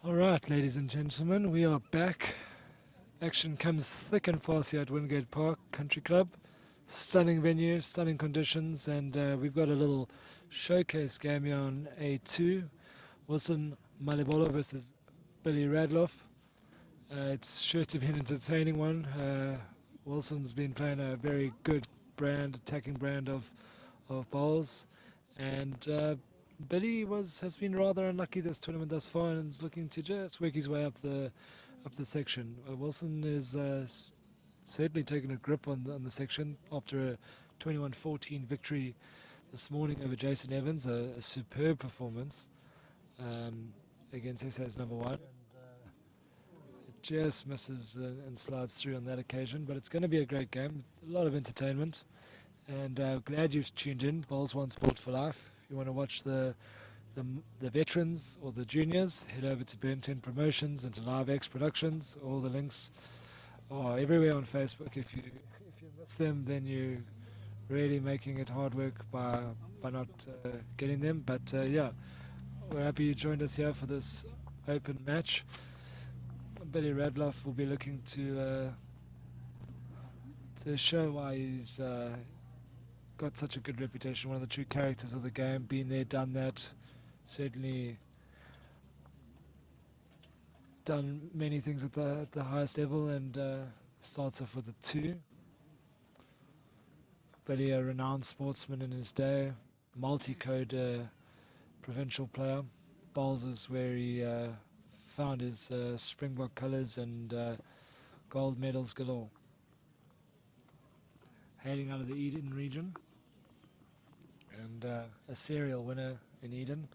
All right, ladies and gentlemen, we are back. Action comes thick and fast here at Wingate Park Country Club. Stunning venue, stunning conditions, and we've got a little showcase game here on A2. Wilson Malobolo versus Billy Radloff. It's sure to be an entertaining one. Wilson's been playing a very good attacking brand of bowls, and Billy has been rather unlucky this tournament thus far, and is looking to just work his way up the section. Wilson is certainly taking a grip on the section after a 21-14 victory this morning over Jason Evans, a superb performance um, against SA's number one. It just misses and slides through on that occasion, but it's going to be a great game, a lot of entertainment, and glad you've tuned in. Bowls One Sport for Life. If you want to watch the veterans or the juniors, head over to Burn 10 Promotions and to Live X Productions. All the links are everywhere on Facebook. If you miss them, then you're really making it hard work by not getting them. But yeah, we're happy you joined us here for this open match. Billy Radloff will be looking to show why he's got such a good reputation, one of the true characters of the game, been there, done that, certainly done many things at the highest level, and starts off with a 2. Billy, a renowned sportsman in his day, multi-code provincial player, bowls is where he found his Springbok colours and gold medals galore. Hailing out of the Eden region, and a serial winner in Eden.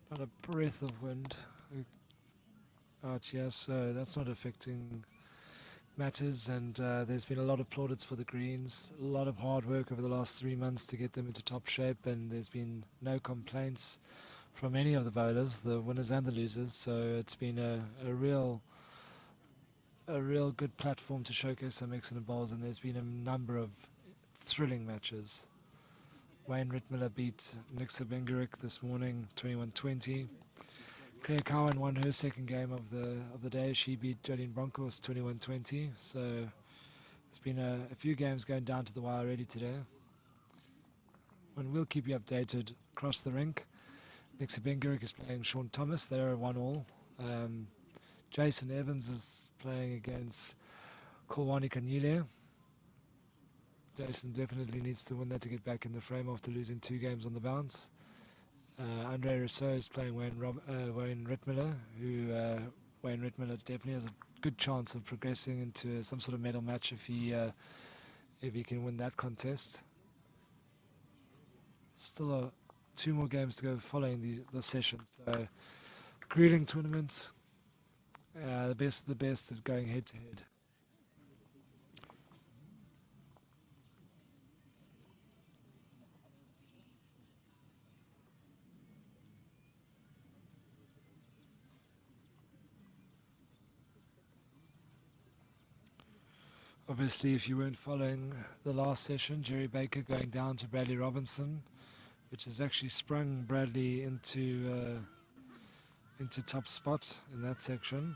Not a breath of wind out here, so that's not affecting matters, and there's been a lot of plaudits for the Greens, a lot of hard work over the last 3 months to get them into top shape, and there's been no complaints from any of the bowlers, the winners and the losers, so it's been a real good platform to showcase some excellent bowls, and there's been a number of thrilling matches. Wayne Rittmiller beat Nixa Bengarik this morning, 21-20. Claire Cowan won her second game of the day. She beat Jolene Broncos 21-20. So there's been a few games going down to the wire already today. And we'll keep you updated across the rink. Nixa Bengarik is playing Sean Thomas. They're a 1-all. Jason Evans is playing against Kolwani Kanyile. Jason definitely needs to win that to get back in the frame after losing 2 games on the bounce. Andre Rousseau is playing Wayne Rittmiller, who Wayne Rittmiller definitely has a good chance of progressing into some sort of medal match if he can win that contest. Still 2 more games to go following the session. So, grueling tournament. The best of the best at going head to head. Obviously, if you weren't following the last session, Jerry Baker going down to Bradley Robinson, which has actually sprung Bradley into top spot in that section.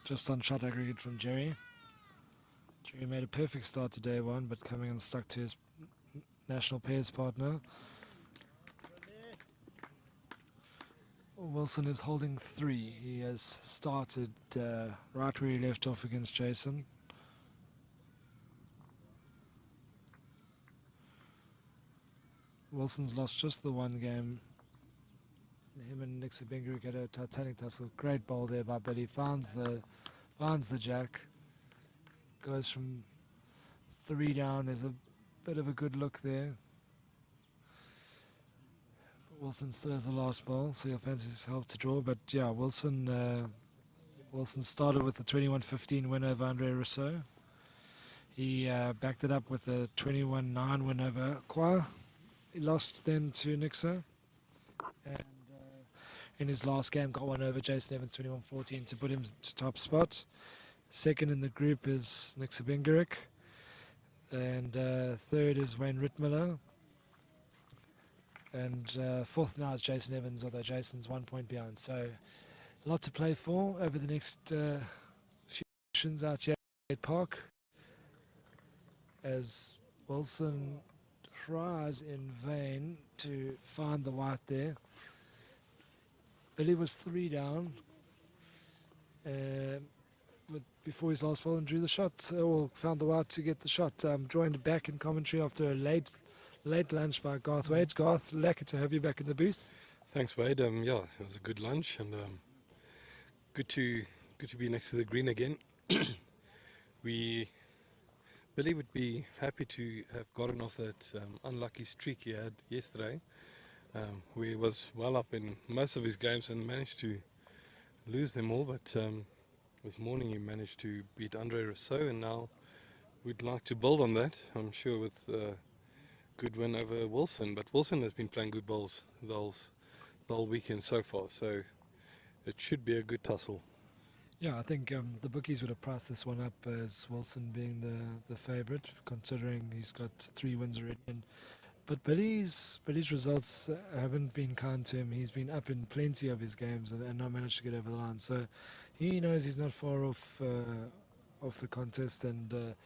Just on shot aggregate from Jerry. Jerry made a perfect start to day 1, but coming unstuck to his national pairs partner. Wilson is holding 3. He has started right where he left off against Jason. Wilson's lost just the 1 game. Him and Nixa Bengarik had a titanic tussle. Great bowl there by Billy. Finds the jack. Goes from 3 down. There's a bit of a good look there. Wilson still has the last ball, so he'll fancy himself to draw. But yeah, Wilson started with the 21-15 win over Andre Rousseau. He backed it up with a 21-9 win over Kwa. He lost then to Nixa, and in his last game got one over Jason Evans 21-14 to put him to top spot. Second in the group is Nixa Bengerik, and third is Wayne Rittmiller, and fourth now is Jason Evans, although Jason's 1 point behind. So a lot to play for over the next few sessions out here at Park, as Wilson tries in vain to find the white there. Billy was 3 down before his last ball and drew the shot, or found the white to get the shot. Joined back in commentary after a late lunch by Garth Wade. Garth, lucky to have you back in the booth. Thanks, Wade. Yeah, it was a good lunch, and good to be next to the green again. Billy would be happy to have gotten off that unlucky streak he had yesterday, where he was well up in most of his games and managed to lose them all. But this morning he managed to beat Andre Rousseau, and now we'd like to build on that, I'm sure, with a good win over Wilson. But Wilson has been playing good bowls the whole weekend so far, so it should be a good tussle. Yeah, I think the bookies would have priced this one up as Wilson being the favourite, considering he's got 3 wins already. But Billy's results haven't been kind to him. He's been up in plenty of his games and not managed to get over the line. So he knows he's not far off the contest and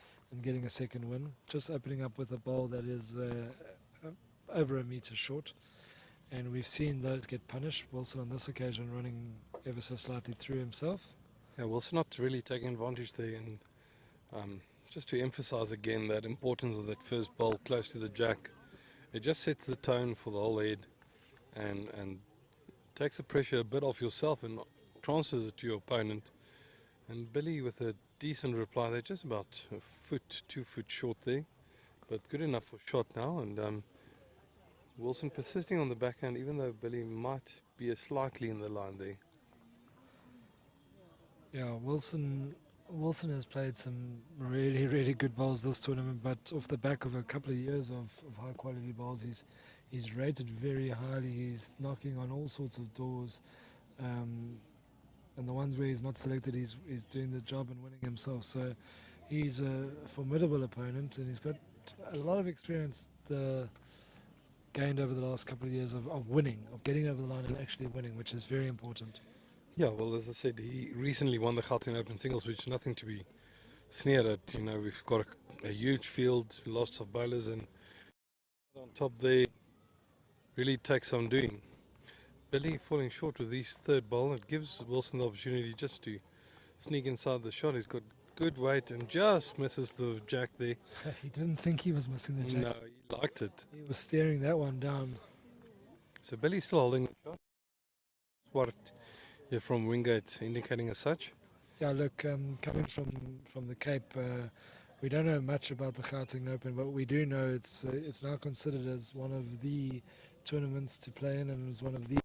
getting a second win. Just opening up with a bowl that is over a metre short. And we've seen those get punished. Wilson on this occasion running ever so slightly through himself. Yeah, Wilson not really taking advantage there, and just to emphasise again that importance of that first bowl close to the jack. It just sets the tone for the whole head and takes the pressure a bit off yourself and transfers it to your opponent. And Billy with a decent reply there, just about a foot, 2 foot short there, but good enough for shot now. And Wilson persisting on the backhand, even though Billy might be slightly in the line there. Yeah, Wilson has played some really, really good bowls this tournament, but off the back of a couple of years of high quality bowls, he's rated very highly. He's knocking on all sorts of doors, and the ones where he's not selected, he's doing the job and winning himself. So he's a formidable opponent, and he's got a lot of experience gained over the last couple of years of winning, of getting over the line and actually winning, which is very important. Yeah, well, as I said, he recently won the Gauteng Open Singles, which is nothing to be sneered at. You know, we've got a huge field, lots of bowlers, and on top there really takes some doing. Billy falling short with his third bowl. It gives Wilson the opportunity just to sneak inside the shot. He's got good weight and just misses the jack there. He didn't think he was missing the jack. No, he liked it. He was staring that one down. So Billy's still holding the shot. What from Wingate indicating as such. Yeah, look, coming from the Cape, we don't know much about the Gauteng Open, but we do know it's now considered as one of the tournaments to play in, and it was one of the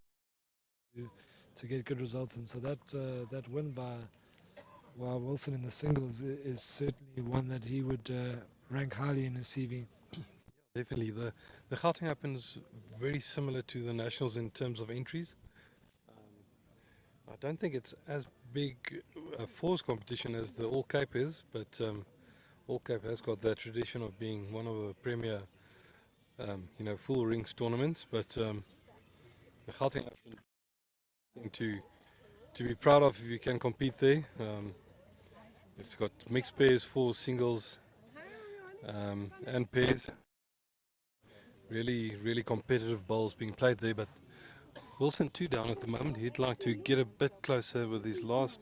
to get good results. And so that win by Wilson in the singles is certainly one that he would rank highly in his CV. Definitely, the Gauteng Open is very similar to the Nationals in terms of entries. I don't think it's as big a fours competition as the All Cape is, but All Cape has got that tradition of being one of the premier, full rings tournaments. But the Gauteng Open, to be proud of if you can compete there. It's got mixed pairs, fours, singles, and pairs. Really, really competitive bowls being played there, but Wilson 2 down at the moment. He'd like to get a bit closer with his last,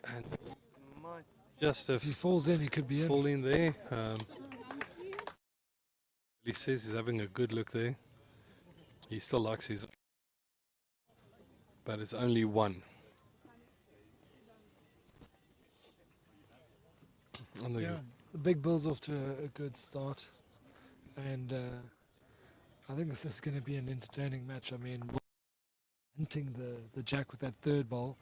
and might just have, if he falls in, he could be fall in there. He says he's having a good look there. He still likes his, but it's only one. Yeah, the big Bill's off to a good start, and I think this is going to be an entertaining match. I mean, hunting the jack with that third bowl,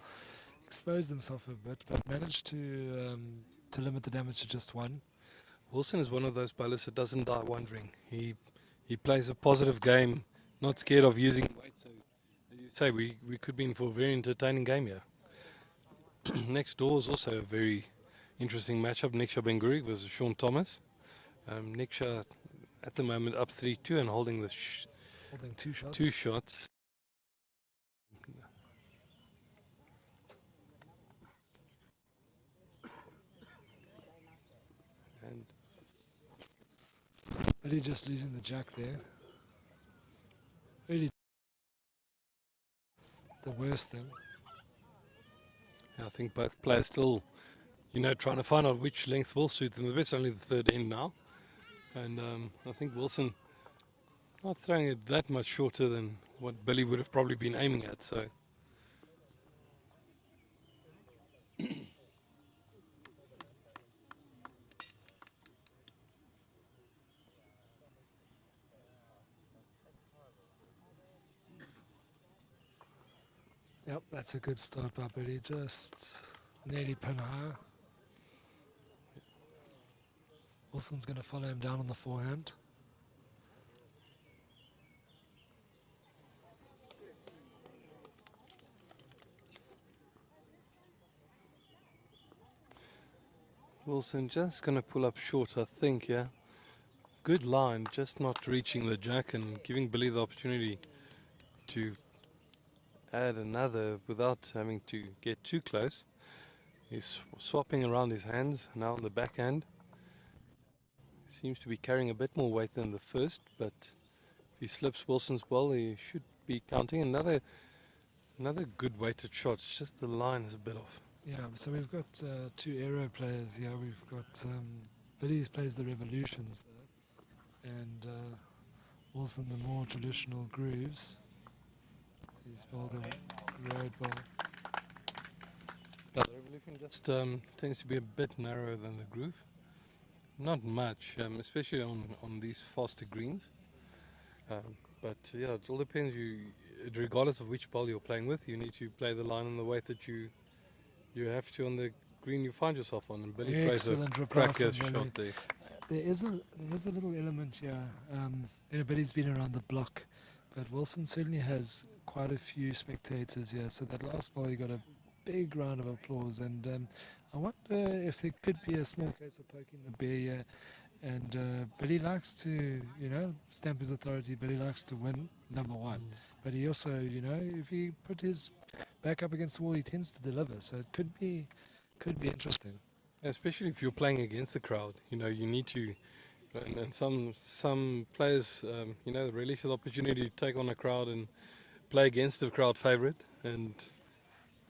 exposed himself a bit, but managed to to limit the damage to just one. Wilson is one of those bowlers that doesn't die wondering. He plays a positive game, not scared of using weight. So, as you say, we could be in for a very entertaining game here. Next door is also a very interesting matchup. Niksha Benguri versus Sean Thomas. Niksha at the moment up 3-2 and holding the Holding two shots. two shots. And Really just losing the jack there. Really the worst thing. I think both players still, trying to find out which length will suit them the best. Only the third end now. And I think Wilson not throwing it that much shorter than what Billy would have probably been aiming at. So Yep, that's a good start by Billy. Just nearly pin high. Wilson's going to follow him down on the forehand. Wilson just going to pull up short, I think, yeah. Good line, just not reaching the jack and giving Billy the opportunity to add another without having to get too close. He's swapping around his hands now on the backhand. Seems to be carrying a bit more weight than the first, but if he slips Wilson's ball, he should be counting another good weighted shot. It's just the line is a bit off. Yeah, so we've got two aero players here. We've got Billy plays the revolutions there, and Wilson the more traditional grooves. He's bowled a road ball. Yeah, the revolution just tends to be a bit narrower than the groove. Not much, especially on these faster greens. But yeah, it all depends. Regardless of which ball you're playing with, you need to play the line in the weight that you have to on the green you find yourself on. And Billy plays a Excellent reply cracker from Billy. shot there. There is a little element here. Billy's been around the block, but Wilson certainly has quite a few spectators here. So that last ball, he got a big round of applause, and I wonder if there could be a small case of poking the bear here. And Billy likes to, stamp his authority. Billy likes to win, number one. But he also, if he put his back up against the wall, he tends to deliver. So it could be interesting. Especially if you're playing against the crowd, you need to, and some players, relish the opportunity to take on a crowd and play against the crowd favourite, and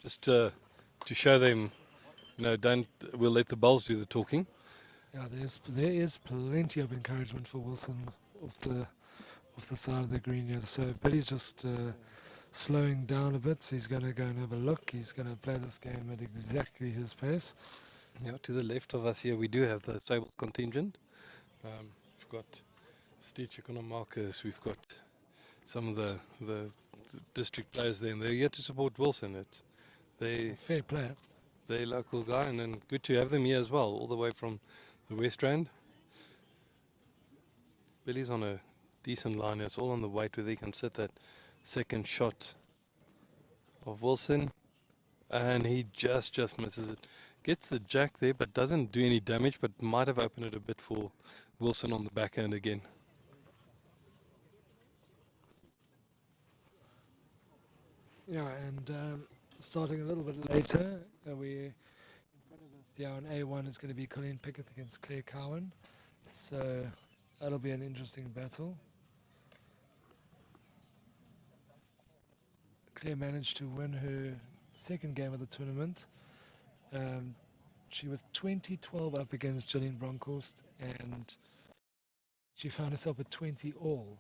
just to show them, we'll let the bowls do the talking. Yeah, there is plenty of encouragement for Wilson off the side of the green here. So Billy's just slowing down a bit. So he's going to go and have a look. He's going to play this game at exactly his pace. Yeah, to the left of us here, we do have the Sables contingent. We've got Steve Marcus. We've got some of the district players there, and they're here to support Wilson. Fair play. They're local guy, and then good to have them here as well, all the way from the West Rand. Billy's on a decent line. It's all on the weight where they can sit that second shot of Wilson, and he just misses it. Gets the jack there, but doesn't do any damage, but might have opened it a bit for Wilson on the backhand again. Yeah, and starting a little bit later, we in front of us here on A1 is going to be Colleen Pickett against Claire Cowan. So that'll be an interesting battle. Claire managed to win her second game of the tournament. She was 20-12 up against Jolene Bronkhorst, and she found herself at 20 all.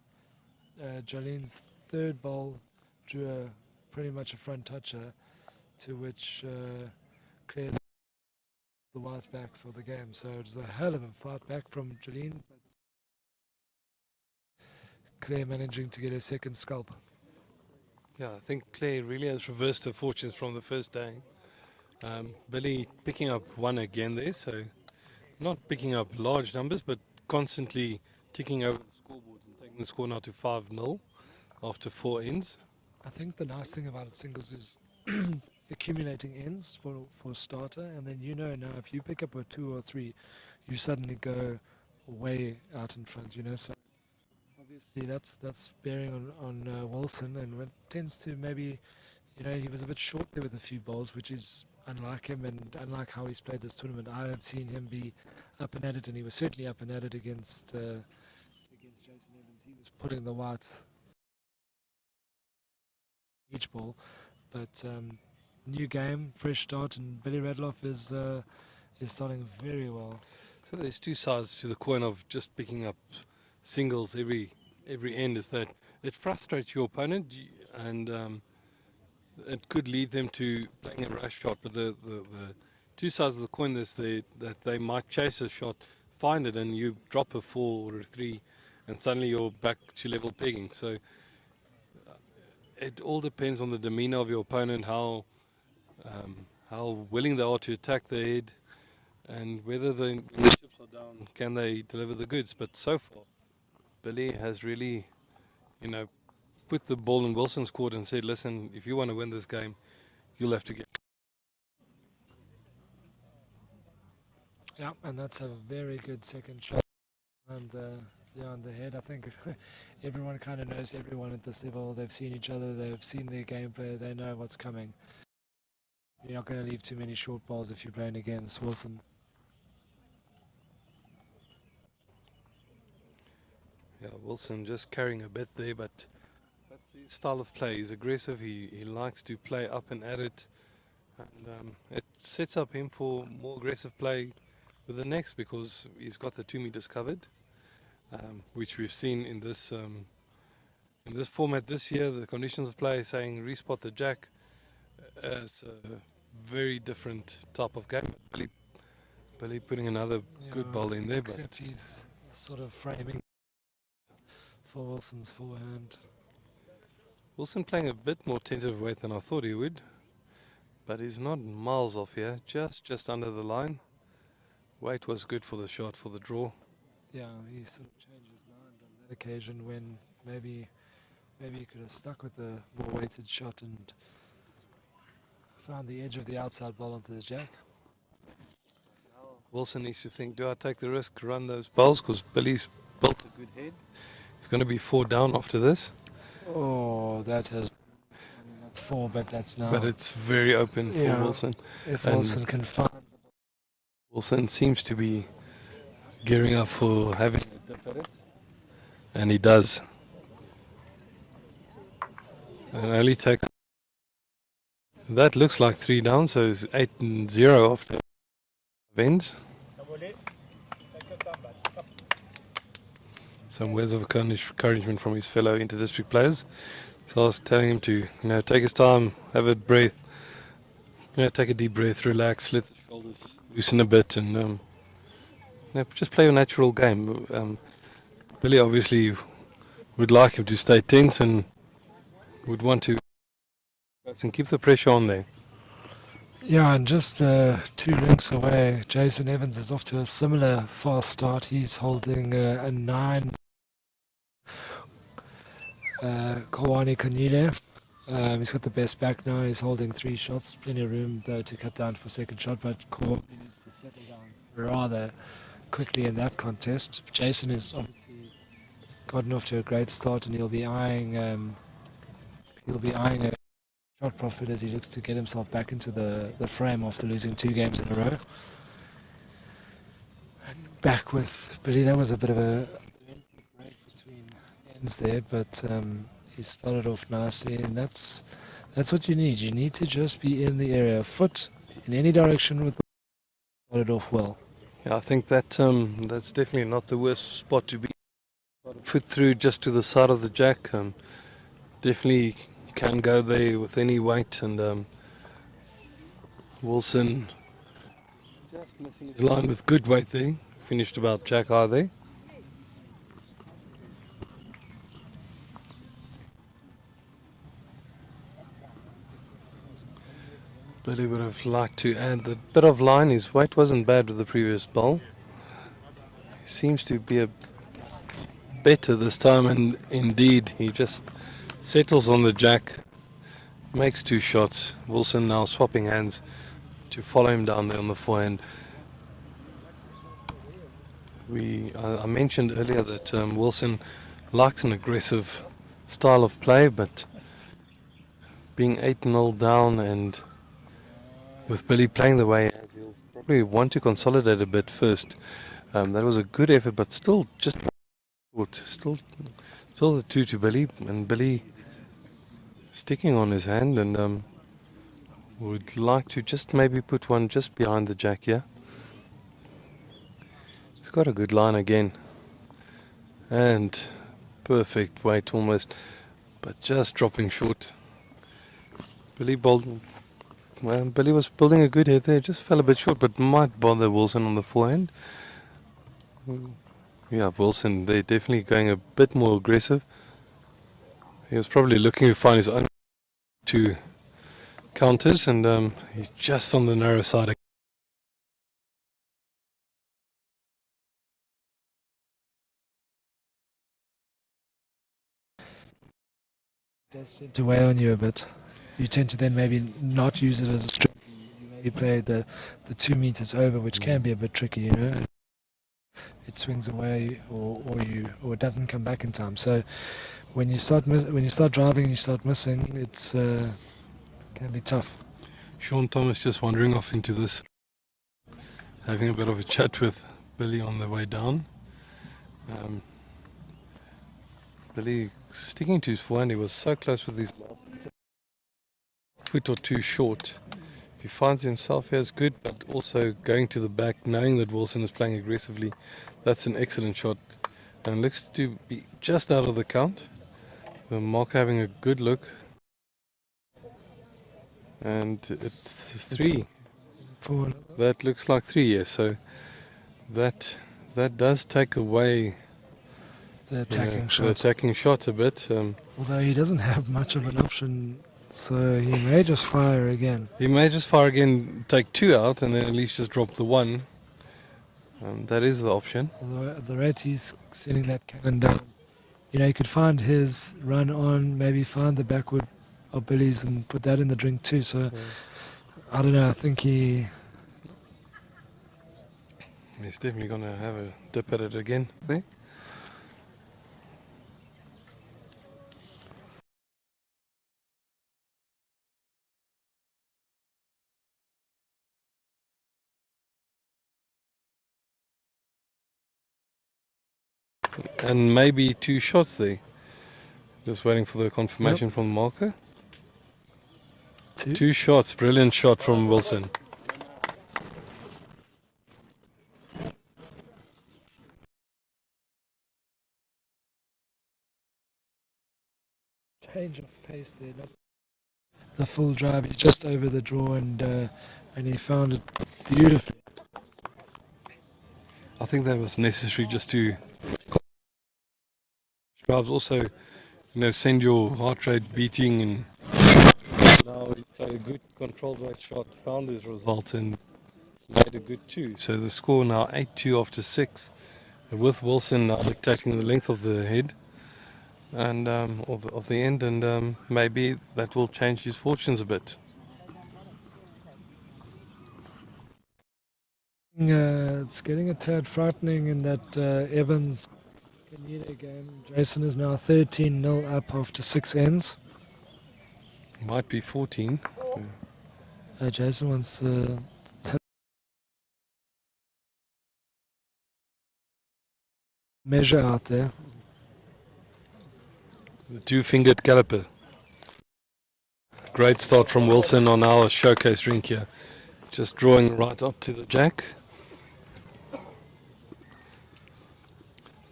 Jolene's third bowl drew pretty much a front toucher, to which Claire the white back for the game. So it was a hell of a fight back from Jolene, but Claire managing to get her second scalp. Yeah, I think Claire really has reversed her fortunes from the first day. Billy picking up one again there, so not picking up large numbers, but constantly ticking over the scoreboard and taking the score now to 5-0 after 4 ends. I think the nice thing about singles is accumulating ends for a starter, and then now if you pick up a 2 or 3, you suddenly go way out in front. So obviously that's bearing on Wilson, and it tends to maybe he was a bit short there with a few balls, which is unlike him and unlike how he's played this tournament. I have seen him be up and at it, and he was certainly up and at it against Jason Evans. He was putting the white each ball, but new game, fresh start, and Billy Radloff is starting very well. So there's two sides to the coin of just picking up singles every end. Is that it frustrates your opponent and it could lead them to playing a rush shot. But the two sides of the coin is that they might chase a shot, find it, and you drop a 4 or a 3, and suddenly you're back to level pegging. So it all depends on the demeanor of your opponent, how willing they are to attack the head, and whether when the chips are down, can they deliver the goods. But so far, Billy has really, put the ball in Wilson's court and said, listen, if you want to win this game, you'll have to get. Yeah, and that's a very good second shot on the head. I think everyone kind of knows everyone at this level. They've seen each other. They've seen their gameplay. They know what's coming. You're not going to leave too many short balls if you're playing against Wilson. Yeah, Wilson just carrying a bit there, but that's his style of play. He's aggressive. He likes to play up and at it, and it sets up him for more aggressive play with the next, because he's got the 2 meters covered, which we've seen in this format this year. The conditions of play saying respot the jack. It's a very different type of game. Billy putting another good ball in there, but except he's sort of framing for Wilson's forehand. Wilson playing a bit more tentative weight than I thought he would, but he's not miles off here, just under the line. Weight was good for the shot, for the draw. Yeah, he sort of changed his mind on that occasion when maybe he could have stuck with the more weighted shot and found the edge of the outside ball onto the jack. Wilson needs to think, do I take the risk, run those balls? Because Billy's built a good head. He's going to be 4 down after this. Oh, that's 4, but that's now. But it's very open for Wilson. If Wilson can find. Wilson seems to be gearing up for having a dip at it. And he does. And only takes. That looks like 3 down, so it's 8-0 after ends. Some words of encouragement from his fellow inter-district players. So I was telling him to, take his time, have a breath, take a deep breath, relax, let the shoulders loosen a bit, and just play a natural game. Billy obviously would like him to stay tense and would want to and keep the pressure on there. Yeah, and just 2 links away, Jason Evans is off to a similar fast start. He's holding a 9. Kawani Kanile. He's got the best back now. He's holding 3 shots. Plenty of room, though, to cut down for second shot, but Kawani needs to settle down rather quickly in that contest. Jason has obviously gotten off to a great start, and he'll be eyeing a shot profit as he looks to get himself back into the frame after losing 2 games in a row. And back with Billy, that was a bit of a break between ends there, but he started off nicely, and that's what you need. You need to just be in the area, foot in any direction with the started off well. Yeah, I think that's definitely not the worst spot to be. Foot through just to the side of the jack. Definitely can go there with any weight, and Wilson just missing his line with good weight there. Finished about jack high there. Billy would have liked to add the bit of line. His weight wasn't bad with the previous bowl. He seems to be a better this time, and indeed he just settles on the jack, makes 2 shots. Wilson now swapping hands to follow him down there on the forehand. I mentioned earlier that Wilson likes an aggressive style of play, but being 8-0 down and with Billy playing the way, he'll probably want to consolidate a bit first. That was a good effort, but still just short. Still the 2 to Billy, and Billy sticking on his hand, and would like to just maybe put one just behind the jack here. He's got a good line again, and perfect weight almost, but just dropping short. Billy was building a good head there, just fell a bit short, but might bother Wilson on the forehand. Yeah, Wilson, they're definitely going a bit more aggressive. He was probably looking to find his own 2 counters, and he's just on the narrow side. It does tend to weigh on you a bit. You tend to then maybe not use it as a string. You maybe play the 2 meters over, which can be a bit tricky, you know. It swings away, or it doesn't come back in time. So when you start driving and you start missing, it's can be tough. Sean Thomas just wandering off into this, having a bit of a chat with Billy on the way down. Billy sticking to his forehand. He was so close with his last foot or 2 short. If he finds himself here, it's good, but also going to the back, knowing that Wilson is playing aggressively, that's an excellent shot. And looks to be just out of the count. Mark having a good look. And it's 3. That looks like 3, yes. So that does take away the attacking shot. The attacking shot a bit. Although he doesn't have much of an option, so he may just fire again. He may just fire again, take 2 out, and then at least just drop the 1. That is the option. Although at the rate he's sending that cannon down, you know, he could find his run on, maybe find the backward of Billy's and put that in the drink too. So I don't know. I think he's definitely going to have a dip at it again. See? And maybe 2 shots there. Just waiting for the confirmation from the marker. 2 shots, brilliant shot from Wilson. Change of pace there. Not the full drive, just over the draw, and he found it beautifully. I think that was necessary just to drives also, send your heart rate beating, and now he's played a good controlled weight shot, found his result, and made a good 2. So the score now 8-2 after 6, with Wilson now dictating the length of the head and of the end, and maybe that will change his fortunes a bit. It's getting a tad frightening in that Evans game. Jason is now 13-0 up after 6 ends. Might be 14. Jason wants the measure out there. The 2-fingered caliper. Great start from Wilson on our showcase rink here. Just drawing right up to the jack.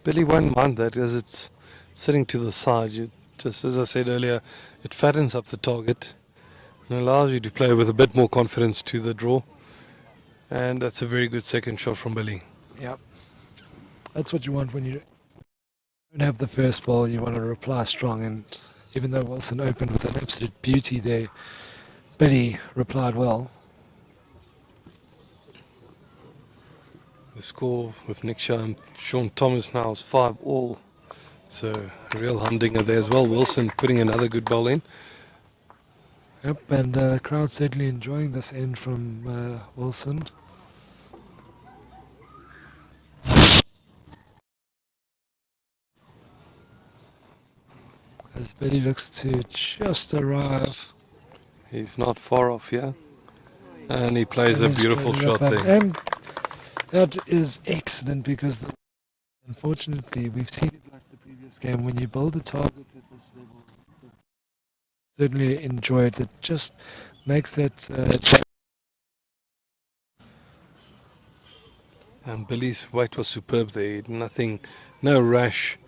Billy won't mind that as it's sitting to the side. Just as I said earlier, it fattens up the target and allows you to play with a bit more confidence to the draw. And that's a very good second shot from Billy. Yep. That's what you want when you don't have the first ball. You want to reply strong, and even though Wilson opened with an absolute beauty there, Billy replied well. The score with Nick Shaw and Sean Thomas now is 5-all. So a real humdinger there as well. Wilson putting another good ball in. Yep, and the crowd certainly enjoying this end from Wilson. As Billy looks to just arrive. He's not far off here. And he plays And a he's beautiful put it up shot and- there. And that is excellent because unfortunately we've seen it like the previous game. When you build a target at this level, certainly enjoy it. It just makes that And Billy's weight was superb there. Nothing, no rash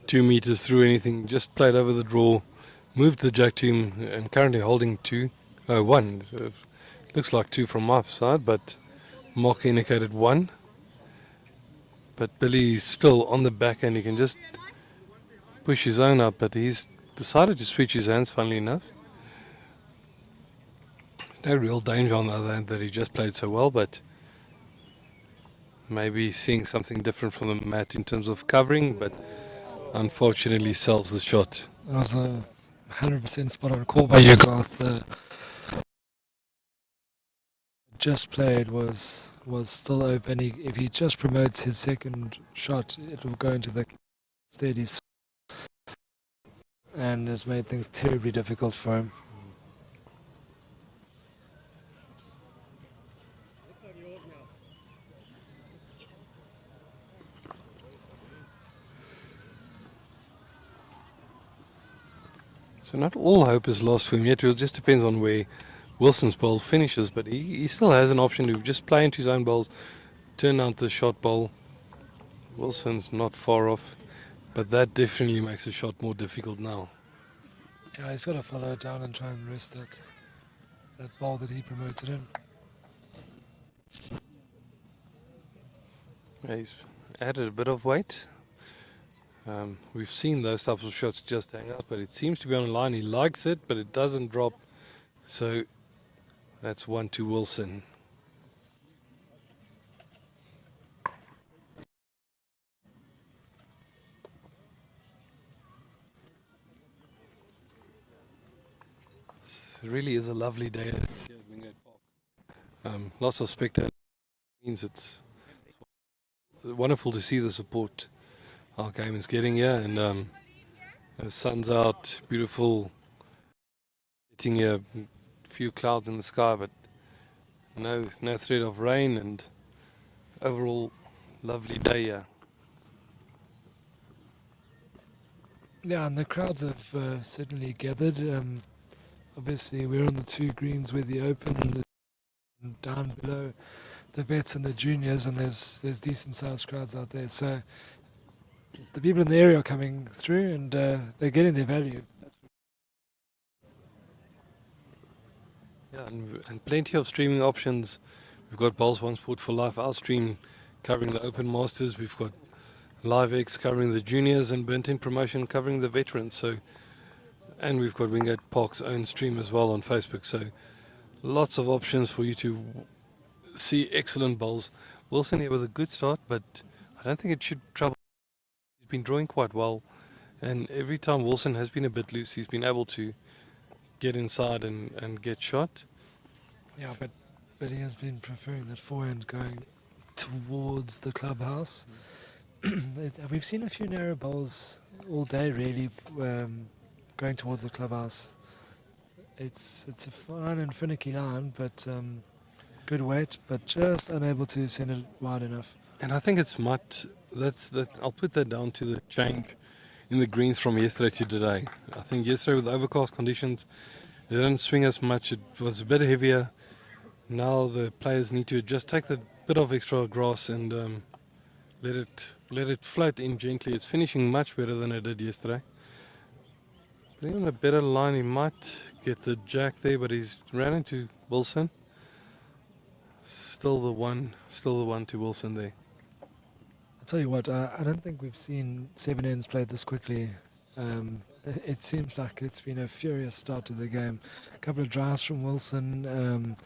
2 meters through anything. Just played over the draw, moved the jack to him, and currently holding 1. Looks like 2 from my side, but Mark indicated 1. But Billy's still on the back end. He can just push his own up, but he's decided to switch his hands, funnily enough. There's no real danger on the other hand that he just played so well, but maybe seeing something different from the mat in terms of covering, but unfortunately sells the shot. That was a 100% spot on call by you, Garth. The just played was still open. If he just promotes his second shot, it will go into the steadies and has made things terribly difficult for him. So not all hope is lost for him yet. It just depends on where Wilson's bowl finishes, but he still has an option to just play into his own bowls, turn out the shot bowl. Wilson's not far off, but that definitely makes the shot more difficult now. Yeah, he's got to follow it down and try and rest that ball that he promoted in. Yeah, he's added a bit of weight. We've seen those types of shots just hang out, but it seems to be on the line. He likes it, but it doesn't drop. So that's 1 to Wilson. It really is a lovely day here at Wingate Park. Lots of spectators. Means it's wonderful to see the support our game is getting here, and the sun's out, beautiful. Hitting a few clouds in the sky, but no threat of rain, and overall lovely day here. Yeah, and the crowds have certainly gathered. Obviously, we're on the 2 greens where the open and down below the vets and the juniors, and there's decent sized crowds out there. So the people in the area are coming through, and they're getting their value. Yeah, and plenty of streaming options. We've got Bowls One Sport for Life, our stream covering the Open Masters. We've got LiveX covering the juniors, and Burnt In Promotion covering the veterans. So, and we've got Wingate Park's own stream as well on Facebook. So lots of options for you to see excellent bowls. Wilson here with a good start, but I don't think it should trouble. He's been drawing quite well, and every time Wilson has been a bit loose, he's been able to get inside and get shot. Yeah, but he has been preferring that forehand going towards the clubhouse. We've seen a few narrow bowls all day, really, going towards the clubhouse. It's a fine and finicky line, but good weight, but just unable to send it wide enough. And I think it's much. I'll put that down to the change in the greens from yesterday to today. I think yesterday with overcast conditions, it didn't swing as much. It was a bit heavier. Now the players need to just take the bit of extra grass and let it float in gently. It's finishing much better than it did yesterday. Putting on a better line, he might get the jack there, but he's ran into Wilson. Still the one to Wilson there. I'll tell you what, I don't think we've seen 7 ends played this quickly It seems like it's been a furious start to the game. A couple of drives from Wilson,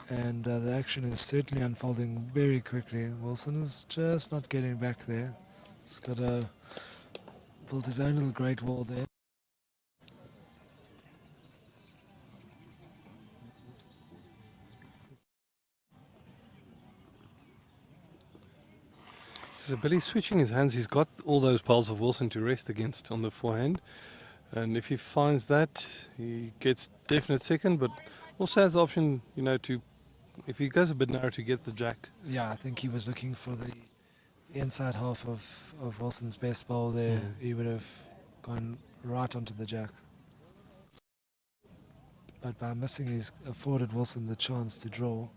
and the action is certainly unfolding very quickly. Wilson is just not getting back there. He's got to build his own little great wall there. So Billy's switching his hands. He's got all those piles of Wilson to rest against on the forehand. And if he finds that, he gets definite second, but also has the option, you know, to, if he goes a bit narrow, to get the jack. Yeah, I think he was looking for the inside half of Wilson's best bowl there. He would have gone right onto the jack. But by missing, he's afforded Wilson the chance to draw.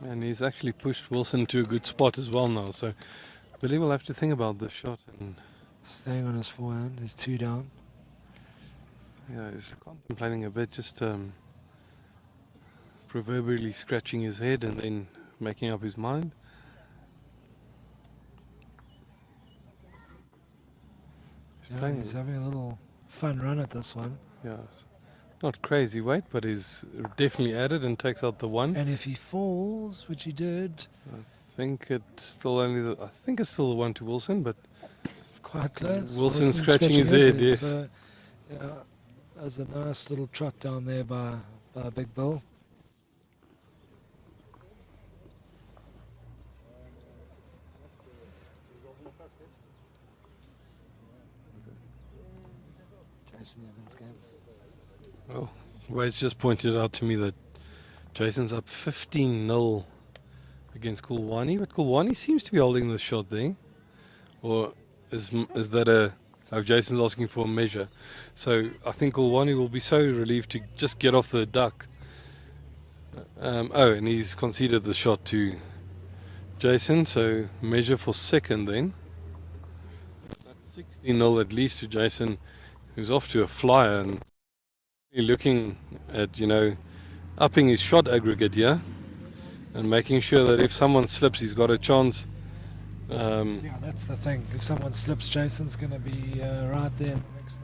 And he's actually pushed Wilson to a good spot as well now. So Billy will have to think about this shot. And Staying on his forehand, he's 2 down. yeah, he's contemplating a bit, just proverbially scratching his head and then making up his mind. He's having a little fun run at this one. Yeah, it's not crazy weight, but he's definitely added and takes out the one. And if he falls, which he did, I think it's still the one to Wilson, but it's quite close. Wilson's scratching his head, yes. So, yeah, that was a nice little trot down there by Big Bill. Jason Evans' game. Oh, Wade's just pointed out to me that Jason's up 15-0 against Kulwani, but Kulwani seems to be holding the shot there. Or is that Jason's asking for a measure? So I think Kulwani will be so relieved to just get off the duck. And he's conceded the shot to Jason, so measure for second then. That's 16-0 at least to Jason, who's off to a flyer and looking at, you know, upping his shot aggregate here and making sure that if someone slips, he's got a chance. Yeah, that's the thing. If someone slips, Jason's going to be right there in the mix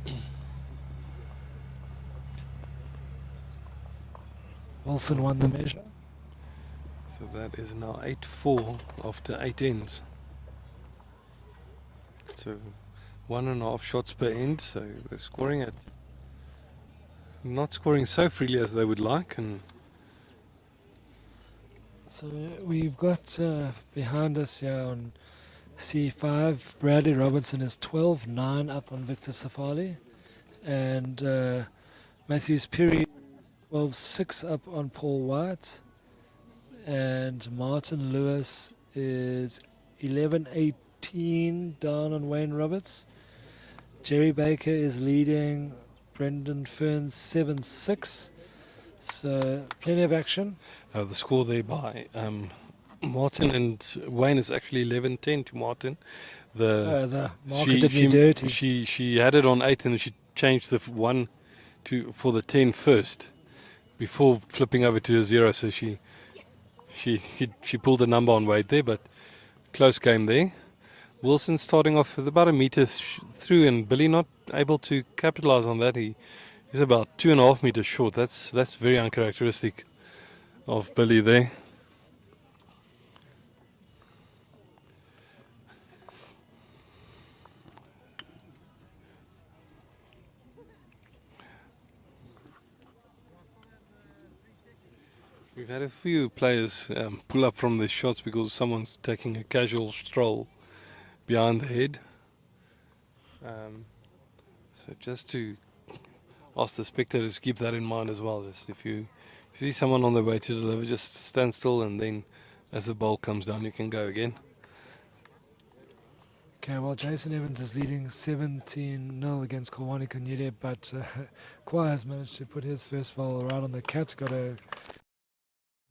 now. Wilson won the measure. So that is now 8-4 after 8 ends. So 1.5 shots per end. So they're scoring at, not scoring so freely as they would like. And so we've got behind us here on C5, Bradley Robinson is 12-9 up on Victor Safali, and Matthews Perry 12-6 up on Paul White, and Martin Lewis is 11-18 down on Wayne Roberts. Jerry Baker is leading Brendan Ferns 7-6. So plenty of action. the score there by Martin and Wayne is actually 11-10 to Martin. The market did me dirty. She had it on 8 and she changed the 1 for the 10 first before flipping over to a 0. So she pulled a number on Wade there, but close game there. Wilson starting off with about a meter through, and Billy not able to capitalize on that. He's about 2.5 meters short. That's very uncharacteristic of Billy there. We've had a few players pull up from their shots because someone's taking a casual stroll behind the head. So just to ask the spectators to keep that in mind as well. Just if you see someone on the way to deliver, just stand still, and then as the ball comes down, you can go again. Okay, well, Jason Evans is leading 17-0 against Kulwani Kanyile, but Kwa has managed to put his first ball right on the cat's. Got a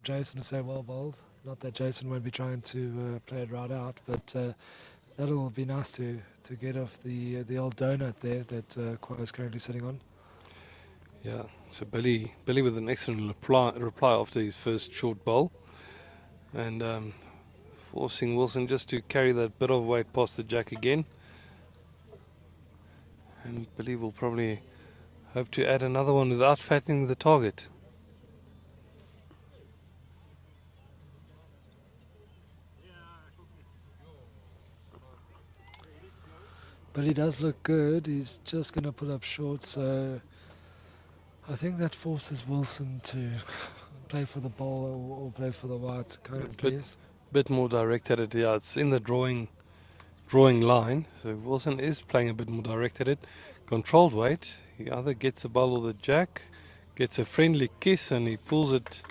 Jason to say well bowled. Not that Jason won't be trying to play it right out, but that'll be nice to get off the old donut there that Kwa is currently sitting on. Yeah, so Billy with an excellent reply after his first short bowl. and forcing Wilson just to carry that bit of weight past the jack again. And Billy will probably hope to add another one without fattening the target. But he does look good. He's just going to pull up short, so I think that forces Wilson to play for the ball or play for the white cone, please. Bit more direct at it. Yeah, it's in the drawing line. So Wilson is playing a bit more direct at it. Controlled weight. He either gets the ball or the jack, gets a friendly kiss, and he pulls it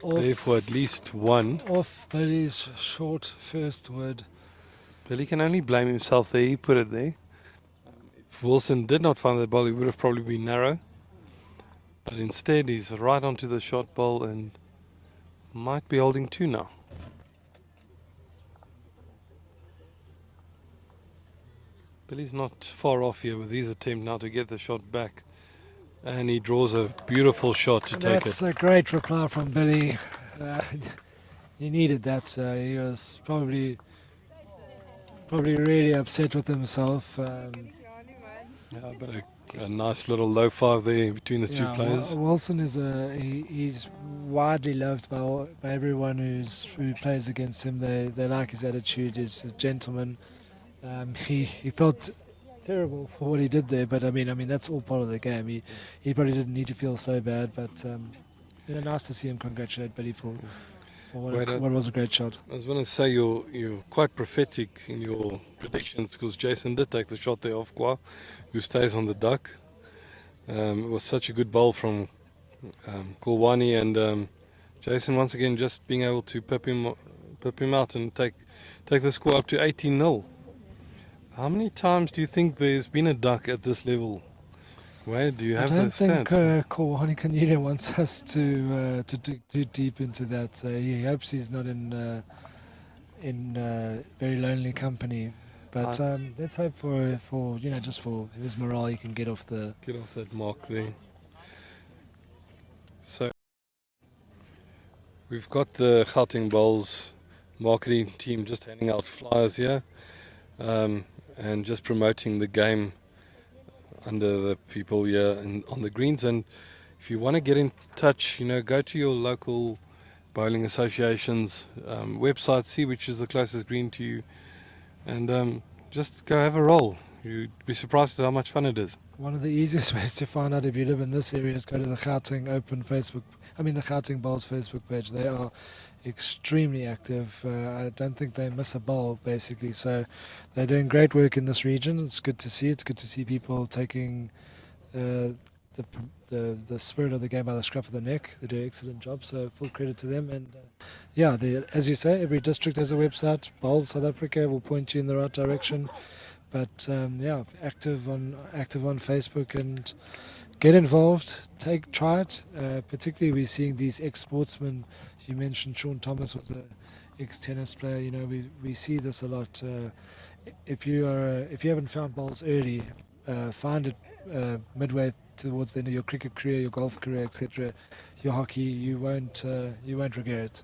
there for at least one. Off Billy's short first wood. Billy can only blame himself there. He put it there. If Wilson did not find that ball, he would have probably been narrow. But instead, he's right onto the shot ball and might be holding two now. Billy's not far off here with his attempt now to get the shot back. And he draws a beautiful shot to take it. That's a great reply from Billy. He needed that. He was probably really upset with himself. Yeah, but a nice little low five there between the two players. Wilson is he's widely loved by everyone who plays against him. They like his attitude. He's a gentleman. He felt terrible for what he did there, but I mean that's all part of the game. He probably didn't need to feel so bad, but nice to see him congratulate Billy for what was a great shot. I was going to say you're quite prophetic in your predictions, because Jason did take the shot there off Kwa, who stays on the duck. It was such a good bowl from Kulwani, and Jason once again just being able to pip him out and take the score up to 18-0. How many times do you think there's been a duck at this level? Where do you have the stats? I don't think Kulwani Kanyile wants us to dig too deep into that. He hopes he's not in very lonely company. But let's hope for just for his morale, he can get off that mark there. So we've got the Gauteng Bowls marketing team just handing out flyers here, and just promoting the game under the people here on the greens. And if you want to get in touch, go to your local bowling association's website, see which is the closest green to you, and just go have a roll. You'd be surprised at how much fun it is. One of the easiest ways to find out if you live in this area is go to the Gauteng the Gauteng Bowls Facebook page. They are extremely active. I don't think they miss a bowl, basically. So they're doing great work in this region. It's good to see. It's good to see people taking the spirit of the game by the scruff of the neck. They do an excellent job. So full credit to them. And as you say, every district has a website. Bowls South Africa will point you in the right direction. But active on Facebook, and get involved. Try it. Particularly, we're seeing these ex-sportsmen. You mentioned Sean Thomas was an ex-tennis player. We see this a lot. If you haven't found bowls early, find it midway towards the end of your cricket career, your golf career, etc. Your hockey, you won't regret it.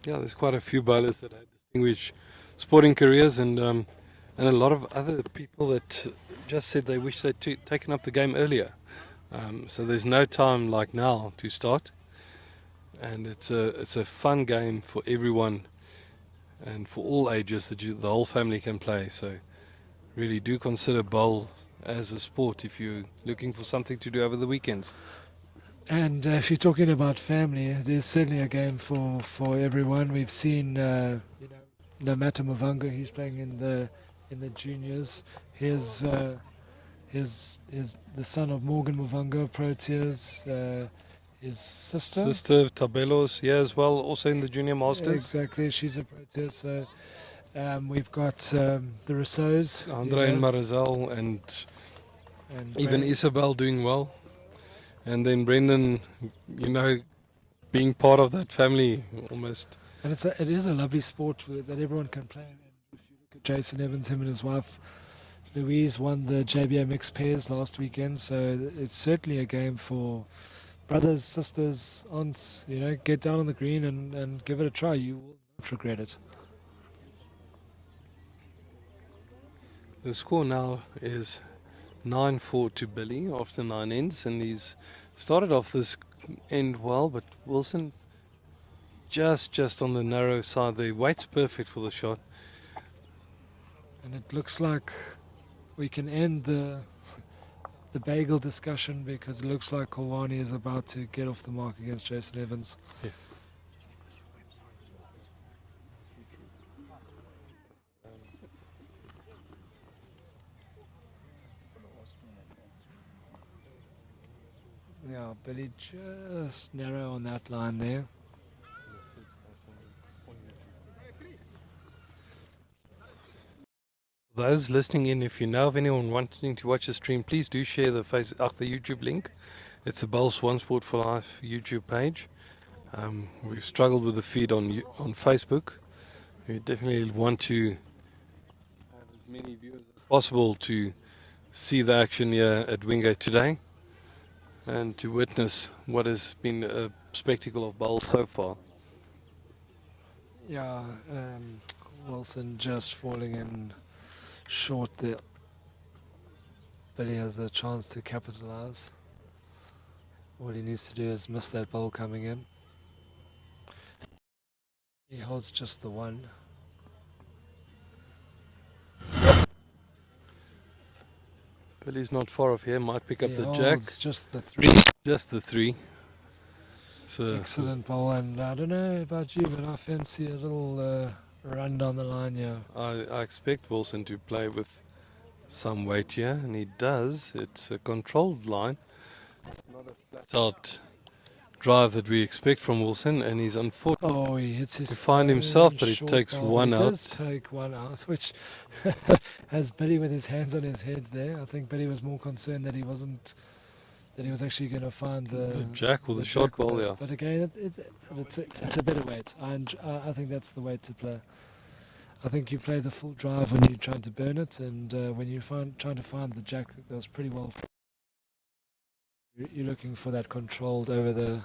Yeah, there's quite a few bowlers that had distinguished sporting careers, and a lot of other people that just said they wish they'd taken up the game earlier. So there's no time like now to start, and it's a fun game for everyone and for all ages that the whole family can play. So really do consider bowl as a sport if you're looking for something to do over the weekends. And if you're talking about family, there's certainly a game for everyone. We've seen Namata Mavanga. He's playing in the juniors. Here's the son of Morgan Mavanga, Proteas. His sister Tabelos, as well, also in the junior masters. Exactly, she's a Protea. So we've got the Rousseaus, Andre and Marizel, and even Isabel doing well, and then Brendan, being part of that family almost. And it is a lovely sport that everyone can play. If you look at Jason Evans, him and his wife Louise won the JBA mixed pairs last weekend, so it's certainly a game for brothers, sisters, aunts, get down on the green and give it a try. You will not regret it. The score now is 9-4 to Billy after 9 ends, and he's started off this end well, but Wilson just on the narrow side. The weight's perfect for the shot. And it looks like we can end the bagel discussion because it looks like Kowani is about to get off the mark against Jason Evans. Yes. Yeah, Billy just narrow on that line there. Those listening in, if you know of anyone wanting to watch the stream, please do share the YouTube link. It's the Bowls One Sport for Life YouTube page. We've struggled with the feed on Facebook. We definitely want to have as many viewers as possible to see the action here at Wingate today and to witness what has been a spectacle of bowls so far. Yeah, Wilson just falling in short there. Billy has the chance to capitalize. All he needs to do is miss that bowl coming in. He holds just the one. Billy's not far off here, might pick up He the jack. holds just the three. Just the three. So Excellent bowl, and I don't know about you, but I fancy a little run down the line here. I expect Wilson to play with some weight here, and he does. It's a controlled line. It's not a flat out drive that we expect from Wilson, and he's unfortunate Oh, he hits his to find himself, but he short takes bowl, one but he out. does take one out, which has Billy with his hands on his head there. I think Billy was more concerned that he was actually going to find the jack or the short jack, ball, yeah. But again, it's a better weight. I think that's the way to play. I think you play the full drive when you're trying to burn it, and when you're trying to find the jack, that was pretty well. You're looking for that controlled over the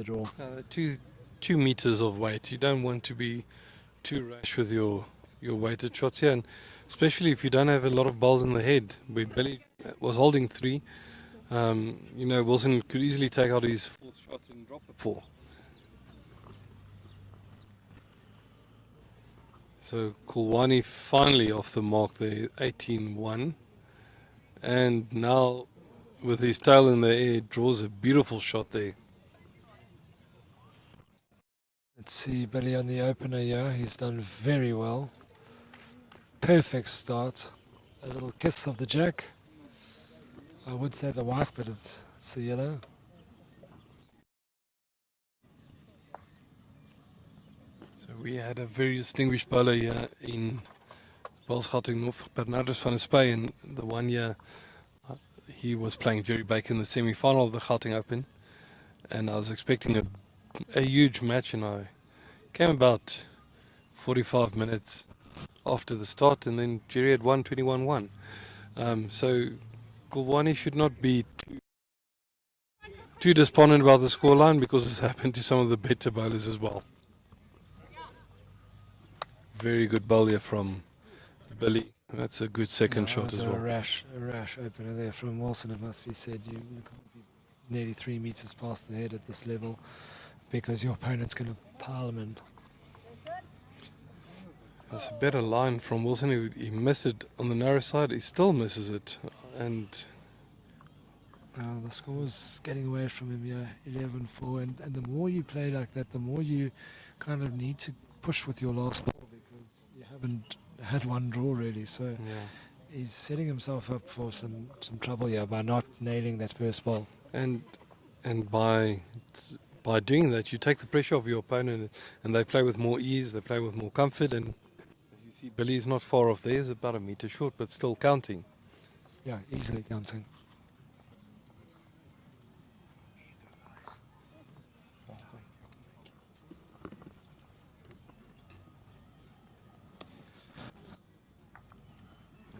draw. 2 meters of weight. You don't want to be too rash with your weighted shots here, and especially if you don't have a lot of balls in the head. Where Billy was holding 3, Wilson could easily take out his 4th shot and drop it 4. So Kulwani finally off the mark there, 18-1, and now with his tail in the air draws a beautiful shot there. Let's see Billy on the opener here. He's done very well. Perfect start. A little kiss of the jack. I would say the white, but it's the yellow. So we had a very distinguished bowler here in Gauteng North, Bernardus van der Spy, and the one year he was playing Jerry Baker in the semi-final of the Gauteng Open, and I was expecting a huge match, and I came about 45 minutes after the start, and then Jerry had won 21-1. So Kulwani should not be too despondent about the scoreline, because it's happened to some of the better bowlers as well. Very good bowl here from Billy. That's a good second shot as well. A rash opener there from Wilson, it must be said. You can't be nearly 3 meters past the head at this level because your opponent's going to pile them in. It's a better line from Wilson. He missed it on the narrow side. He still misses it. And the score's getting away from him here, 11-4. And the more you play like that, the more you kind of need to push with your last ball because you haven't had one draw really. So yeah. He's setting himself up for some trouble here by not nailing that first ball. And by doing that, you take the pressure off your opponent, and they play with more ease. They play with more comfort. And as you see, Billy is not far off there. He's about a meter short, but still counting. Yeah, easily counting.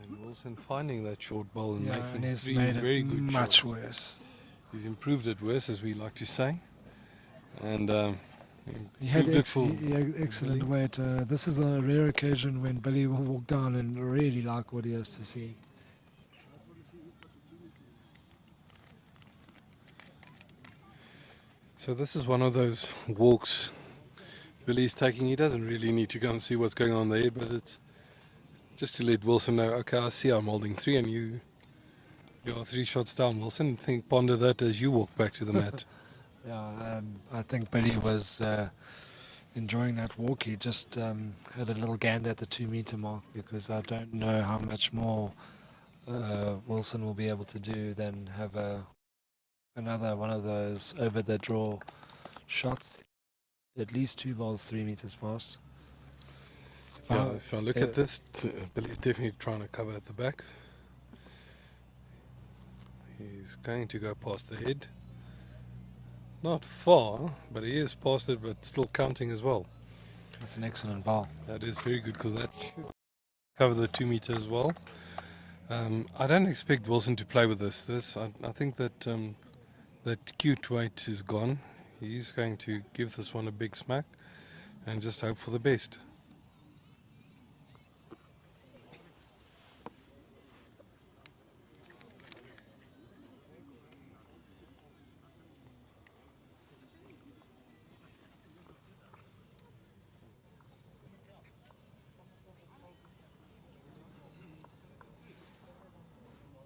And Wilson finding that short ball and and making he's 3 made very it good much shots. worse. He's improved it worse, as we like to say, and He had improved it for excellent Billy. weight. This is a rare occasion when Billy will walk down and really like what he has to see. So this is one of those walks Billy's taking. He doesn't really need to go and see what's going on there, but it's just to let Wilson know, okay, I see I'm holding 3 and you are 3 shots down, Wilson. Ponder that as you walk back to the mat. Yeah, I think Billy was enjoying that walk. He just had a little gander at the 2 meter mark because I don't know how much more Wilson will be able to do than have another one of those over the draw shots. At least 2 balls 3 meters past. If I look at this, Billy's definitely trying to cover at the back. He's going to go past the head. Not far, but he is past it, but still counting as well. That's an excellent ball. That is very good because that should cover the 2 meter as well. I don't expect Wilson to play with this. I think that that cute weight is gone. He's going to give this one a big smack and just hope for the best.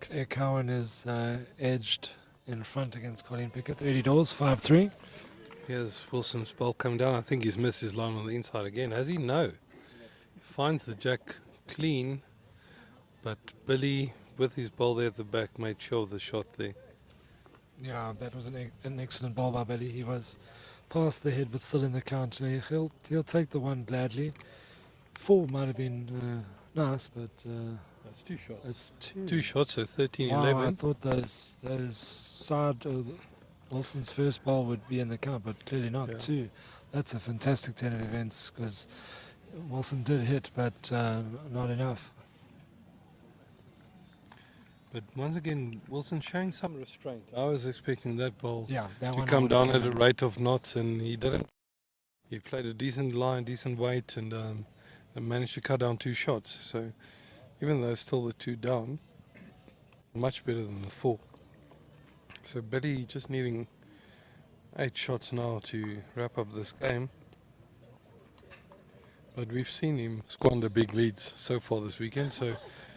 Claire Cowan is edged in front against Colleen Pickett. Early doors, 5-3. Here's Wilson's ball coming down. I think he's missed his line on the inside again. Has he? No. Finds the jack clean, but Billy, with his ball there at the back, made sure of the shot there. Yeah, that was an excellent ball by Billy. He was past the head, but still in the count. He'll take the one gladly. 4 might have been nice, but That's 2 shots. it's 2. 2 shots, so 13-11. Wow, I thought those side Wilson's first ball would be in the count, but clearly not. Yeah. 2. That's a fantastic turn of events because Wilson did hit, but not enough. But once again, Wilson showing some restraint. I was expecting that ball Yeah, that to one come would have down at a come rate of knots, and he didn't. He played a decent line, decent weight, and managed to cut down 2 shots. So even though still the 2 down, much better than the 4. So Billy just needing 8 shots now to wrap up this game. But we've seen him squander big leads so far this weekend. So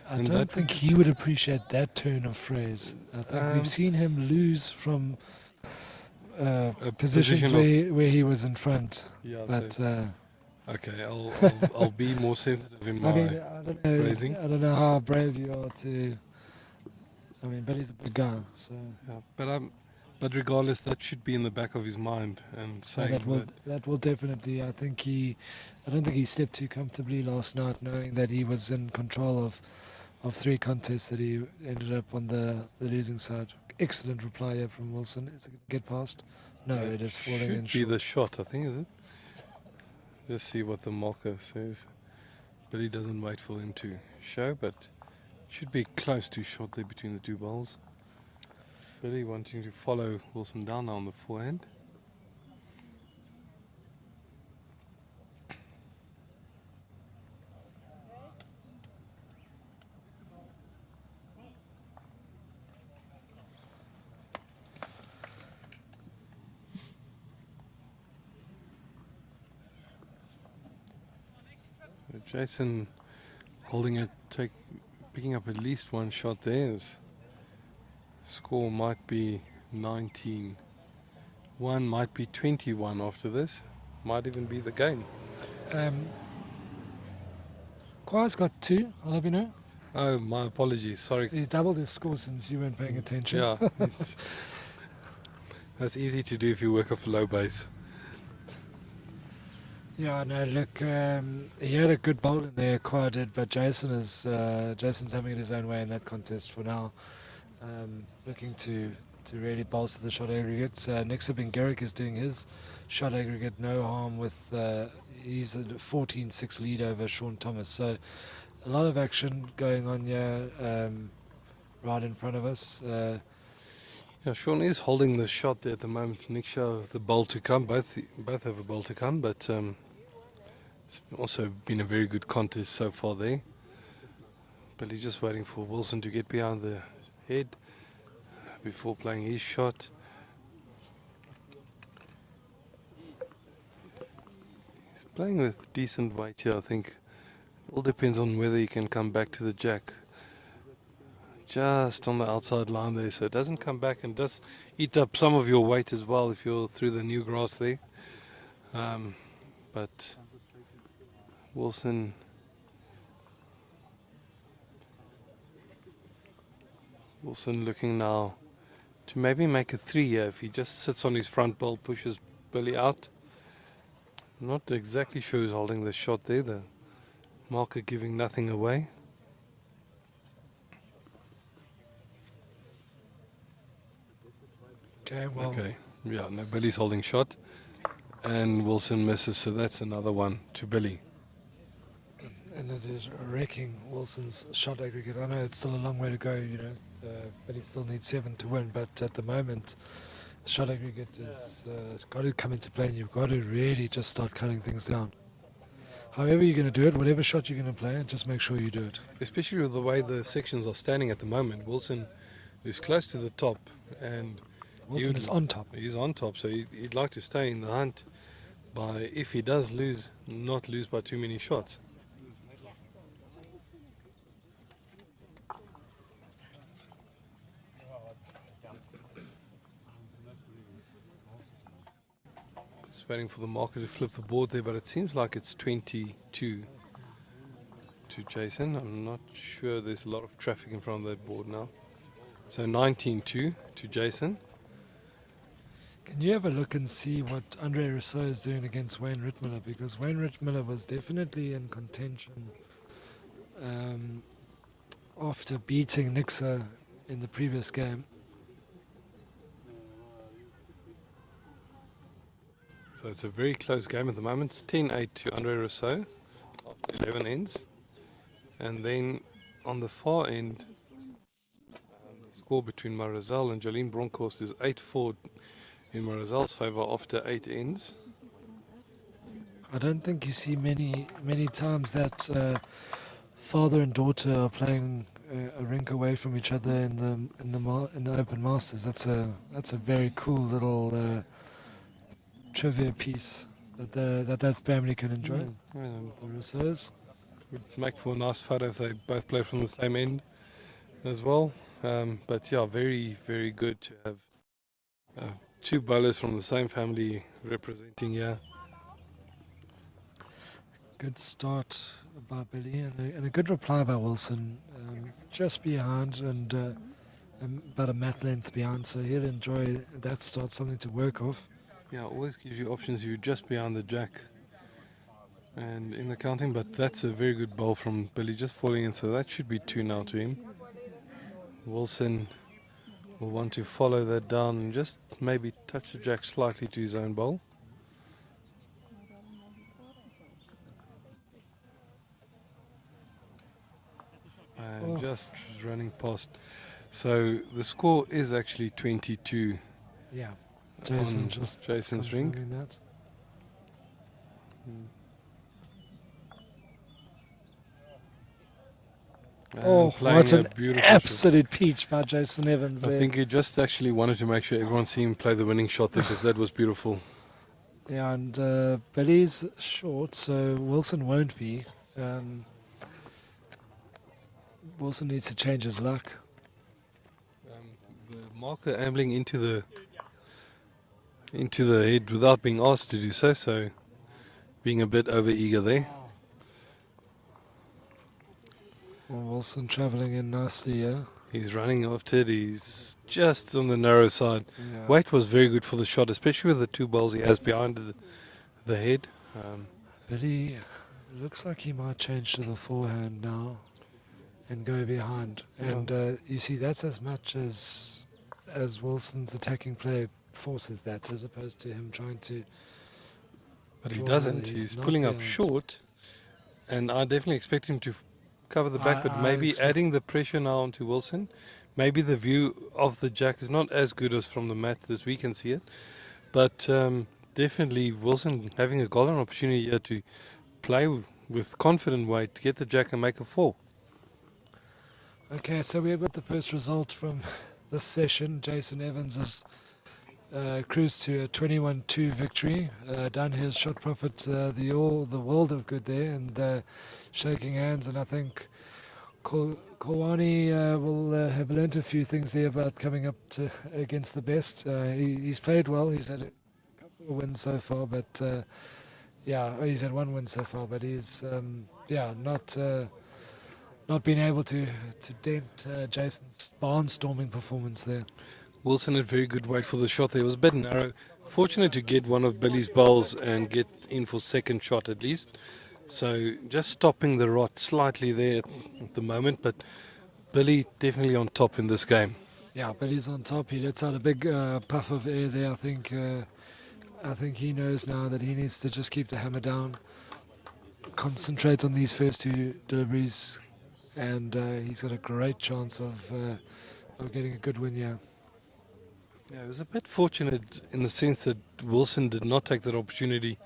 I and don't that think he would appreciate that turn of phrase. I think we've seen him lose from a positions position where he was in front. yeah. But So, okay, I'll be more sensitive in I my. mean, I don't know. phrasing. I don't know how brave you are to. I mean, Billy's a big guy, so Yeah, but regardless, that should be in the back of his mind and saying that will definitely. I don't think he stepped too comfortably last night, knowing that he was in control of 3 contests that he ended up on the losing side. Excellent reply here from Wilson. Is it going to get past? No, that it is falling in should be short. the shot, I think, is it? Just see what the marker says. But he doesn't wait for him to show, but should be close to shot there between the 2 balls. Billy wanting to follow Wilson down now on the forehand. So Jason holding it, picking up at least 1 shot there. Score might be 19. 1 might be 21 after this. Might even be the game. Kwa's got 2. I'll let you know. Oh, my apologies. Sorry. He's doubled his score since you weren't paying attention. Yeah. That's easy to do if you work off a low base. Yeah, no, look, he had a good bowl in there, Kwa did, but Jason's having it his own way in that contest for now. Looking to really bolster the shot aggregates. Next up in Garrick is doing his shot aggregate, no harm with, he's a 14-6 lead over Sean Thomas. So a lot of action going on here right in front of us. Yeah, Sean is holding the shot there at the moment. Niksha, the bowl to come. Both have a bowl to come, but it's also been a very good contest so far there. But he's just waiting for Wilson to get behind the head before playing his shot. He's playing with decent weight here, I think. All depends on whether he can come back to the jack. Just on the outside line there, so it doesn't come back and does eat up some of your weight as well if you're through the new grass there. But Wilson looking now to maybe make a 3 here if he just sits on his front ball, pushes Billy out. Not exactly sure who's holding the shot there, the marker giving nothing away. Okay, well, Okay, yeah, no, Billy's holding shot and Wilson misses, so that's another one to Billy. and it is wrecking Wilson's shot aggregate. I know it's still a long way to go, but he still needs 7 to win. But at the moment, shot aggregate is got to come into play, and you've got to really just start cutting things down. However you're going to do it, whatever shot you're going to play, just make sure you do it. Especially with the way the sections are standing at the moment. Wilson is close to the top and Wilson is on top. he's on top, so he'd like to stay in the hunt by, if he does lose, not lose by too many shots. Just waiting for the marker to flip the board there, but it seems like it's 22 to Jason. I'm not sure, there's a lot of traffic in front of that board now. So 19-2 to Jason. Can you have a look and see what Andre Rousseau is doing against Wayne Rittmiller? Because Wayne Rittmiller was definitely in contention after beating Nixa in the previous game. So it's a very close game at the moment. It's 10-8 to Andre Rousseau after 11 ends. And then on the far end, the score between Marizal and Jolene Bronkhorst is 8-4 in Marizal's favour after 8 ends. I don't think you see many times that father and daughter are playing a rink away from each other in the Open Masters. That's a very cool little trivia piece that family can enjoy. Yeah, The Rousseaus. would make for a nice photo if they both play from the same end as well. But yeah, very, very good to have two bowlers from the same family representing here. Good start by Billy and a good reply by Wilson. Just behind and about a mat length behind, so he'll enjoy that start, something to work off. Yeah, always gives you options. You're just behind the jack and in the counting, but that's a very good bowl from Billy, just falling in, so that should be 2 now to him. Wilson will want to follow that down and just maybe touch the jack slightly to his own bowl. And just running past. So the score is actually 22. Yeah, Jason on just Jason's ring. that. And playing what a an beautiful shot. absolute peach by Jason Evans I there. think he just actually wanted to make sure everyone see him play the winning shot there, because that was beautiful. Yeah, and Billy's short, so Wilson won't be. Wilson needs to change his luck. The marker ambling into the head without being asked to do so, so being a bit over eager there. Well, Wilson travelling in nicely, yeah. He's running after it. He's just on the narrow side. Yeah. Weight was very good for the shot, especially with the 2 balls he has behind the head. Billy looks like he might change to the forehand now and go behind. And you see, that's as much as Wilson's attacking play forces that, as opposed to him trying to. But he draw doesn't. another. He's not pulling up behind. short, and I definitely expect him to cover the back, but I maybe expect- adding the pressure now onto Wilson, maybe the view of the jack is not as good as from the mat as we can see it, but definitely Wilson having a golden opportunity here to play with confident weight to get the jack and make a four. Okay, so we've got the first result from this session. Jason Evans has cruised to a 21-2 victory. Done his shot profit the world of good there, and shaking hands. And I think Kawani will have learnt a few things there about coming up to against the best. He's played well. He's had a couple of wins so far, but he's had one win so far. But he's not been able to dent Jason's barnstorming performance there. Wilson had very good weight for the shot there. It was a bit narrow. Fortunate to get one of Billy's bowls and get in for second shot at least. So just stopping the rot slightly there at the moment, but Billy definitely on top in this game. Yeah, Billy's on top. He lets out a big puff of air there. I think he knows now that he needs to just keep the hammer down, concentrate on these first two deliveries, and he's got a great chance of getting a good win here. Yeah, it was a bit fortunate in the sense that Wilson did not take that opportunity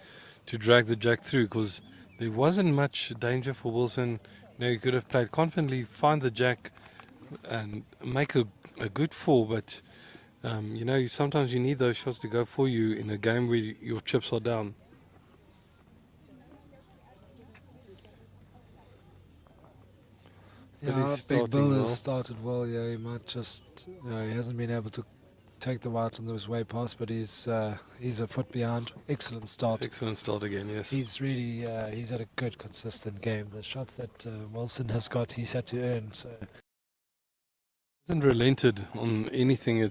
to drag the jack through, because there wasn't much danger for Wilson. You know, he could have played confidently, find the jack and make a good four, but sometimes you need those shots to go for you in a game where your chips are down. Yeah, Big Bill has started well. Yeah, he might just, he hasn't been able to take the white on those way past, but he's a foot behind. Excellent start. Excellent start again, yes. He's really, he's had a good, consistent game. The shots that Wilson has got, he's had to earn. So hasn't relented on anything.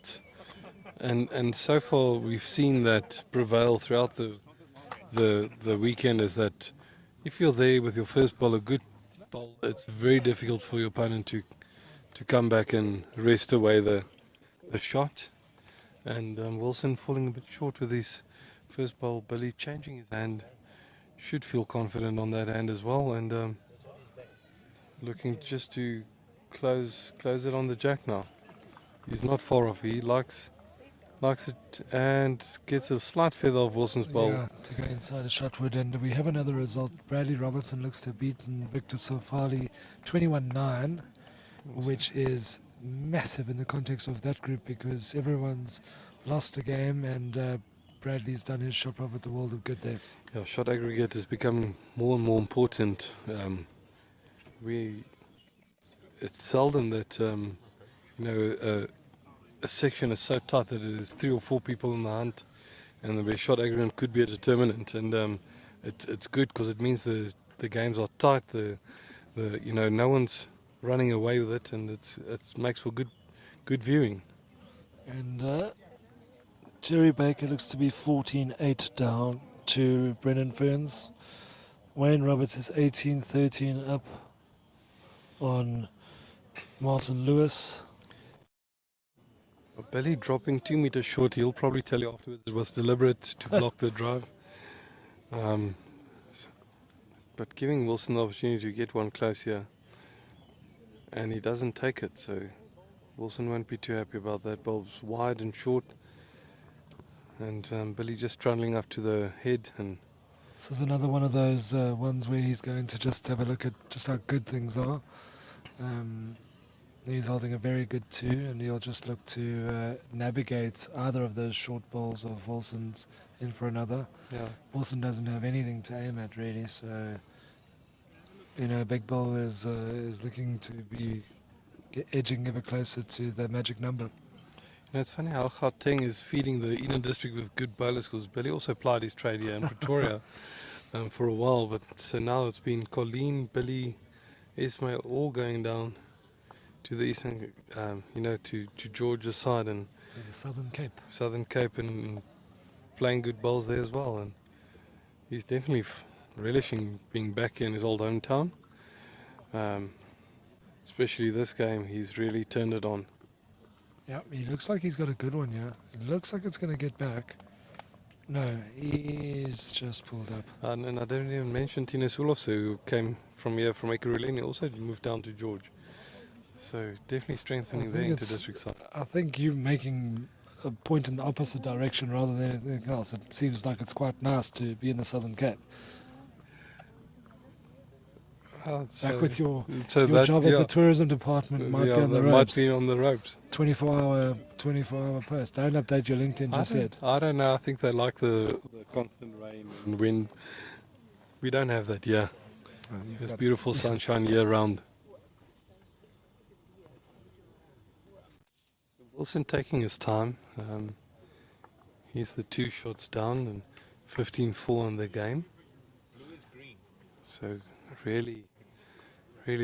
And so far we've seen that prevail throughout the weekend, is that if you're there with your first ball, a good ball, it's very difficult for your opponent to come back and wrest away the shot. And Wilson falling a bit short with his first bowl. Billy changing his hand, should feel confident on that hand as well, and looking just to close it on the jack now. He's not far off. He likes it and gets a slight feather off Wilson's bowl. Yeah, to go inside a shot would, and we have another result. Bradley Robertson looks to have beaten Victor Safali 21-9, which is massive in the context of that group, because everyone's lost a game, and Bradley's done his shot profit the world of good there. Yeah, shot aggregate is becoming more and more important. It's seldom that a section is so tight that it is 3 or 4 people in the hunt, and the shot aggregate could be a determinant. And it's good because it means the games are tight. No one's running away with it, and it makes for good viewing. And Jerry Baker looks to be 14-8 down to Brennan Ferns. Wayne Roberts is 18-13 up on Martin Lewis. Billy dropping 2 meters short. He'll probably tell you afterwards it was deliberate to block the drive. But giving Wilson the opportunity to get one close here, and he doesn't take it, so Wilson won't be too happy about that. Ball's wide and short, and Billy just trundling up to the head. And this is another one of those ones where he's going to just have a look at just how good things are. He's holding a very good 2, and he'll just look to navigate either of those short balls of Wilson's in for another. yeah, Wilson doesn't have anything to aim at really, so Big Bill is looking to be edging ever closer to the magic number. it's funny how Gauteng is feeding the Eden district with good bowlers, because Billy also applied his trade here in Pretoria for a while, but so now it's been Colleen, Billy, Ismail all going down to the eastern, to George's side and To the Southern Cape, and playing good bowls there as well. And he's definitely relishing being back in his old hometown. Especially this game, he's really turned it on. Yeah, he looks like he's got a good one, yeah. It looks like it's going to get back. No, he's just pulled up. And I didn't even mention Tinus Olofse, who came from here from Ekurhuleni, also moved down to George. So definitely strengthening I their think it's- inter-district side. I think you're making a point in the opposite direction rather than anything else. It seems like it's quite nice to be in the Southern Cape. Back with your so your that, job at the tourism department might be on the that might ropes. be on the ropes. 24-hour post. Don't update your LinkedIn just yet. I don't know. I think they like the constant rain and wind. We don't have that. Yeah, You've there's got- beautiful sunshine year round. Wilson taking his time. He's the 2 shots down and 15-4 in the game. So really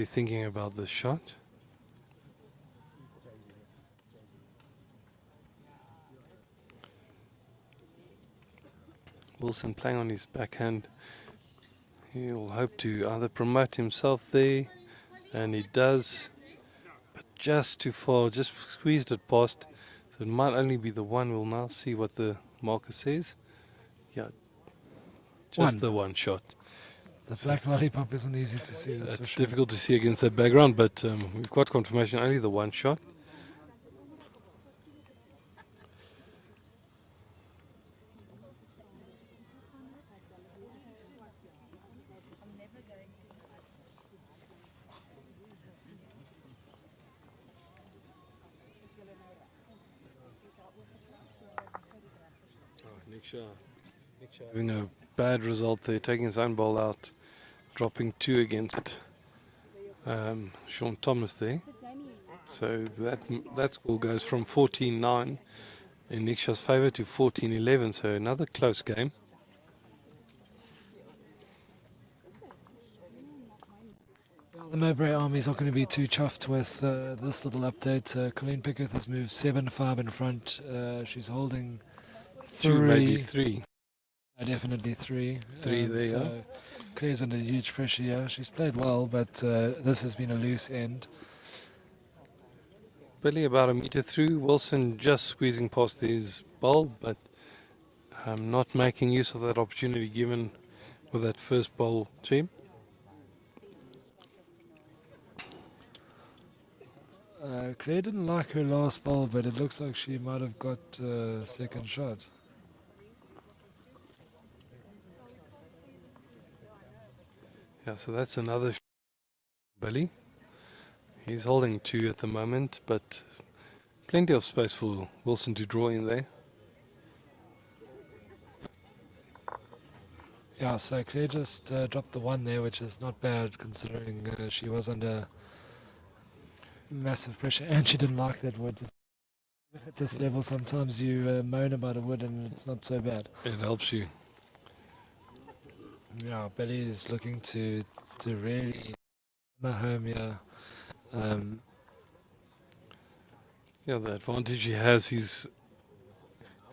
thinking about the shot. Wilson playing on his backhand. He'll hope to either promote himself there, and he does, but just too far, just squeezed it past. So it might only be the one. We'll now see what the marker says. Yeah, just One. the one shot. The black lollipop isn't easy to see. That's for It's sure. difficult to see against that background, but we've got confirmation only the one shot. Nick Shah having a bad result there, taking his own ball out, dropping 2 against Sean Thomas there. So that score goes from 14-9 in Nick Shah's favour to 14-11. So another close game. The Mowbray Army's not going to be too chuffed with this little update. Colleen Pickett has moved 7-5 in front. She's holding 2, maybe 3. 3. Definitely 3. 3 there, yeah. so Claire's under huge pressure here. She's played well, but this has been a loose end. Billy about a metre through. Wilson just squeezing past his bowl, but not making use of that opportunity given with that first bowl to him. Claire didn't like her last bowl, but it looks like she might have got a second shot. Yeah, so that's another Billy. He's holding 2 at the moment, but plenty of space for Wilson to draw in there. Yeah, so Claire just dropped the 1 there, which is not bad considering she was under massive pressure and she didn't like that wood. At this level, sometimes you moan about a wood and it's not so bad. It helps you. Yeah, Billy is looking to really hammer home here. Yeah, the advantage he has, he's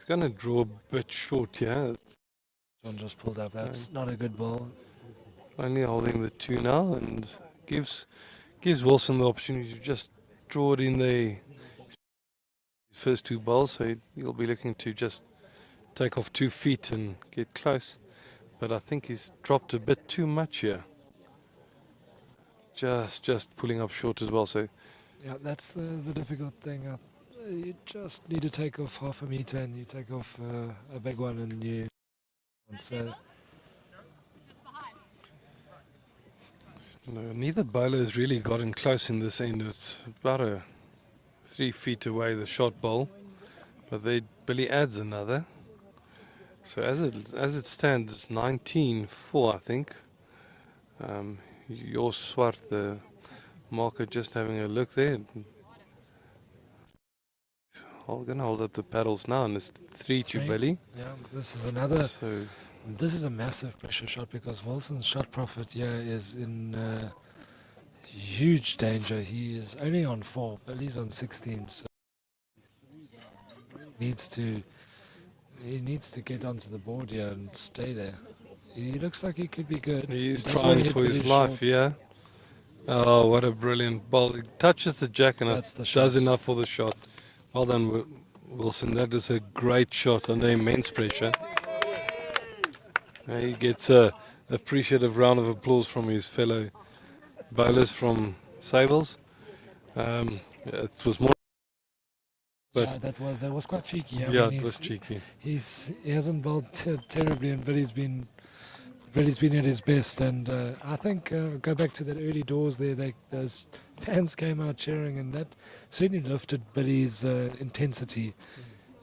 going to draw a bit short here. John just pulled up. That's not a good ball. Only holding the 2 now, and gives Wilson the opportunity to just draw it in the first 2 balls. So he'll be looking to just take off 2 feet and get close. But I think he's dropped a bit too much here. Just pulling up short as well. So Yeah, that's the difficult thing. You just need to take off half a meter and you take off a big one and you... So no, neither bowler has really gotten close in this end. It's about 3 feet away, the shot bowl. But Billy adds another. So as it stands, it's 19-4, I think. Your Swart, the marker, just having a look there. I'm going to hold up the paddles now, and it's 3 to 3. Billy. yeah, this is another... So This is a massive pressure shot because Wilson's shot profit here is in huge danger. He is only on 4, Billy's on 16, so he needs to get onto the board here and stay there. He looks like he could be good. he's He doesn't wanna trying hit for his Billy life, short. yeah. Oh, what a brilliant ball. He touches the jack and That's the it does shot. enough for the shot. Well done, Wilson. That is a great shot under immense pressure. He gets a appreciative round of applause from his fellow bowlers from Sables. It was more, but Yeah, that was quite cheeky. I yeah, mean, it was cheeky. he hasn't bowled terribly, but he's been at his best. And I think go back to that early doors there. Those fans came out cheering, and that certainly lifted Billy's intensity.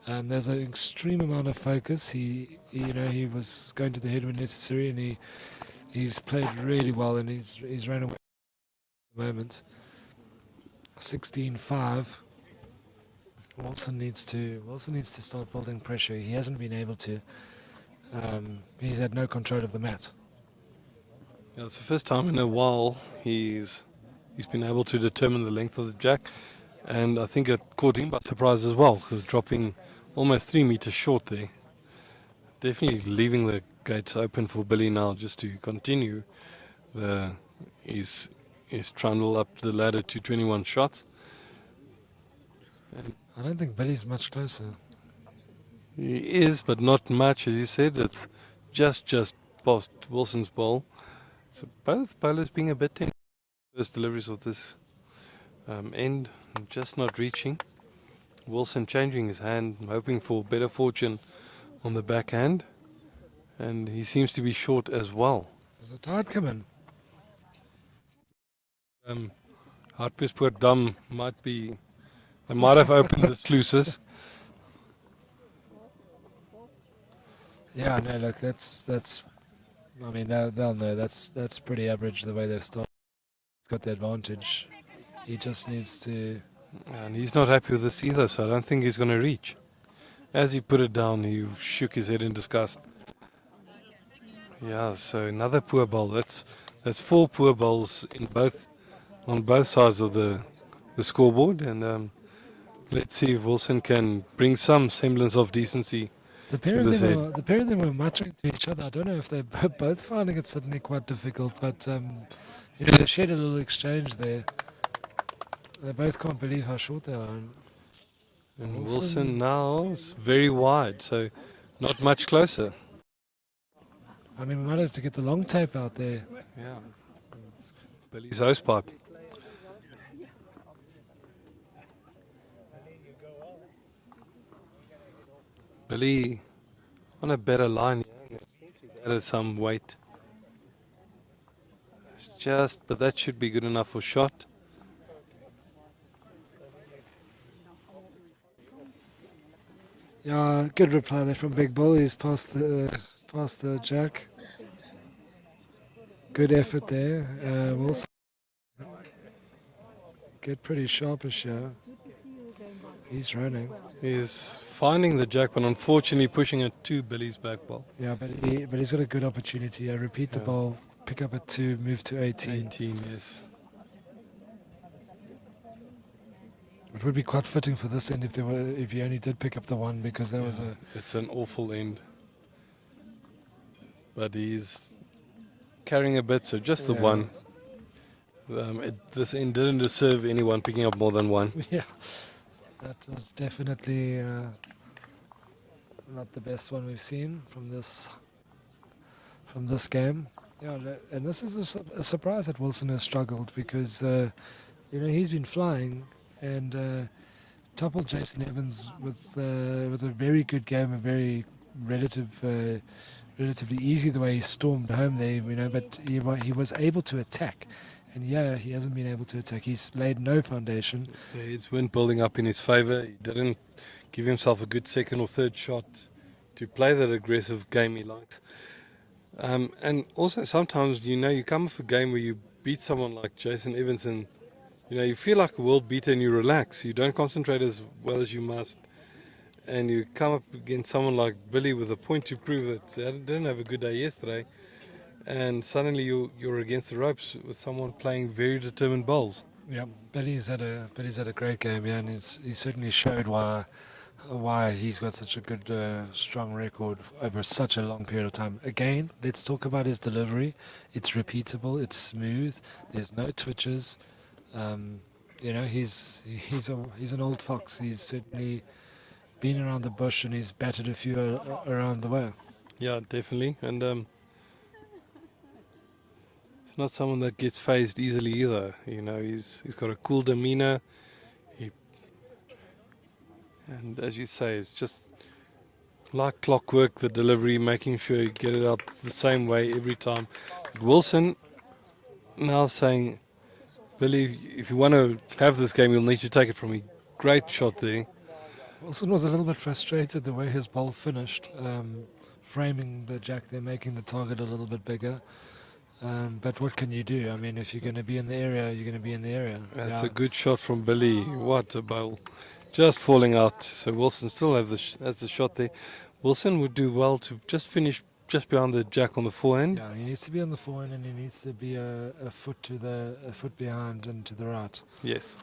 There's an extreme amount of focus. He was going to the head when necessary, and he's played really well, and he's run away at the moment. 16-5. Wilson needs to start building pressure. He hasn't been able to. He's had no control of the mat. Yeah, it's the first time in a while he's been able to determine the length of the jack, and I think it caught him by surprise as well, because dropping almost 3 meters short there. Definitely leaving the gates open for Billy now just to continue his trundle up the ladder to 21 shots. And I don't think Billy's much closer. he is, but not much, as you said. It's just past Wilson's ball. So both bowlers being a bit tense. First deliveries of this end, just not reaching. Wilson changing his hand, hoping for better fortune on the backhand, and he seems to be short as well. There's a tide coming. Hartbeespoort Dam they might have opened the sluices. Yeah, no, look, that's. I mean, they'll know that's pretty average the way they've started. He's got the advantage. He just needs to. And he's not happy with this either, so I don't think he's going to reach. As he put it down, he shook his head in disgust. Yeah, so another poor bowl. That's 4 poor bowls on both sides of the scoreboard, and let's see if Wilson can bring some semblance of decency. The pair of them were matching to each other. I don't know if they're both finding it suddenly quite difficult, but they shared a little exchange there. They both can't believe how short they are. And Wilson now is very wide, so not much closer. I mean, we might have to get the long tape out there. Yeah, Billy's hosepipe. Billy on a better line. He's added some weight. But that should be good enough for shot. Yeah, good reply there from Big Bull. He's past the jack. Good effort there. Wilson get pretty sharpish here. He's running. He's finding the jack, but unfortunately pushing it to Billy's back ball. Yeah, but he's got a good opportunity. Repeat the ball, pick up at 2, move to 18. 18, yes. It would be quite fitting for this end if he only did pick up the 1, because that was a. It's an awful end. But he's carrying a bit, so just the 1. This end didn't deserve anyone picking up more than 1. Yeah, that was definitely not the best one we've seen from this game. Yeah, and this is a surprise that Wilson has struggled, because he's been flying and toppled Jason Evans with a very good game, a very relatively easy the way he stormed home there, but he was able to attack. And he hasn't been able to attack. He's laid no foundation. Yeah, it's wind building up in his favour. He didn't give himself a good second or third shot to play that aggressive game he likes. And also sometimes, you come off a game where you beat someone like Jason Evans and, you feel like a world beater and you relax. You don't concentrate as well as you must. And you come up against someone like Billy with a point to prove that they didn't have a good day yesterday. And suddenly you're against the ropes with someone playing very determined bowls. Yeah, Billy's had a great game, and he certainly showed why he's got such a good, strong record over such a long period of time. Again, let's talk about his delivery. It's repeatable, it's smooth. There's no twitches. He's an old fox. He's certainly been around the bush, and he's batted a few around the way. Yeah, definitely. And He's not someone that gets phased easily either. You know, he's got a cool demeanor. And as you say, it's just like clockwork, the delivery, making sure you get it out the same way every time. But Wilson now saying, Billy, if you want to have this game, you'll need to take it from me. Great shot there. Wilson was a little bit frustrated the way his bowl finished, framing the jack there, making the target a little bit bigger. But what can you do? I mean, if you're going to be in the area, you're going to be in the area. That's a good shot from Billy. What a bowl. Just falling out. So Wilson still has the shot there. Wilson would do well to just finish just behind the jack on the forehand. Yeah, he needs to be on the forehand and he needs to be a foot behind and to the right. Yes.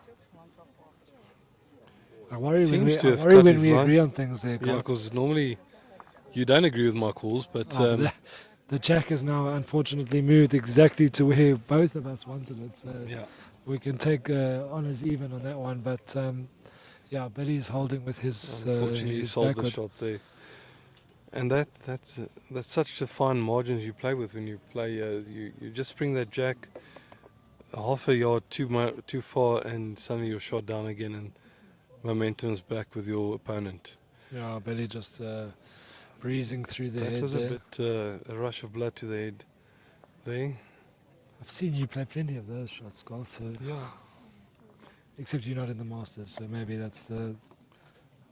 I worry when Seems we, to I have worry cut when his we line. agree on things there, Yeah, Garth. because normally you don't agree with my calls, but The jack has now unfortunately moved exactly to where both of us wanted it. So yeah. we can take honours even on that one. But yeah, Billy's holding with his Unfortunately, he his sold the backward. shot there. And that's such a fine margins you play with when you play. You just bring that jack half a yard too far, and suddenly you're shot down again, and momentum's back with your opponent. Yeah, Billy just breezing through the That head was there. a bit a rush of blood to the head there. I've seen you play plenty of those shots, Garth. So Yeah. except you're not in the Masters, so maybe that's the.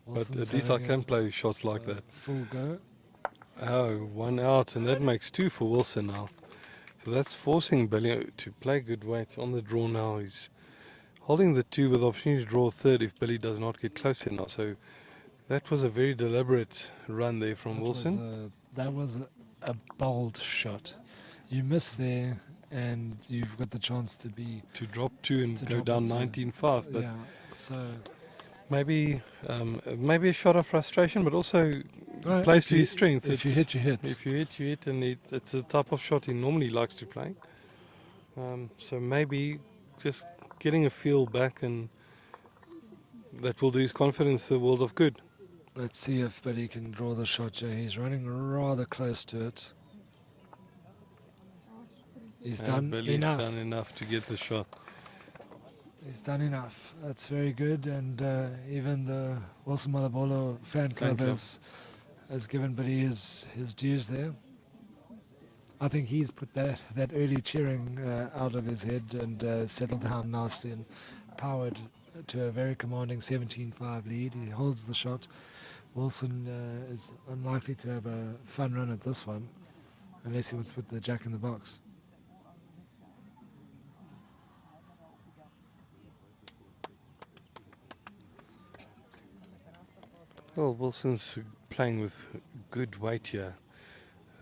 But Wilson's at least I having can play shots like a that. Full go. Oh, one out, and that makes two for Wilson now. So that's forcing Billy to play good weight on the draw now. He's holding the two with the opportunity to draw a third if Billy does not get close enough. So that was a very deliberate run there from Wilson. That was a bold shot. You miss there, and you've got the chance to be. To drop two and To go drop down it to- 19-5. But Yeah. So. maybe a shot of frustration, but also Right, plays if to you- his strengths. If you It's- hit, you hit. If you hit, and it's a type of shot he normally likes to play. So maybe just getting a feel back, and that will do his confidence a world of good. Let's see if Billy can draw the shot. Joe. He's running rather close to it. He's And done Billy's enough. done enough to get the shot. He's done enough. That's very good. And even the Wilson Malobolo fan club club. has given Billy his dues there. I think he's put that early cheering out of his head and settled down nicely and powered to a very commanding 17-5 lead. He holds the shot. Wilson is unlikely to have a fun run at this one unless he wants to put the jack in the box. Well, Wilson's playing with good weight here.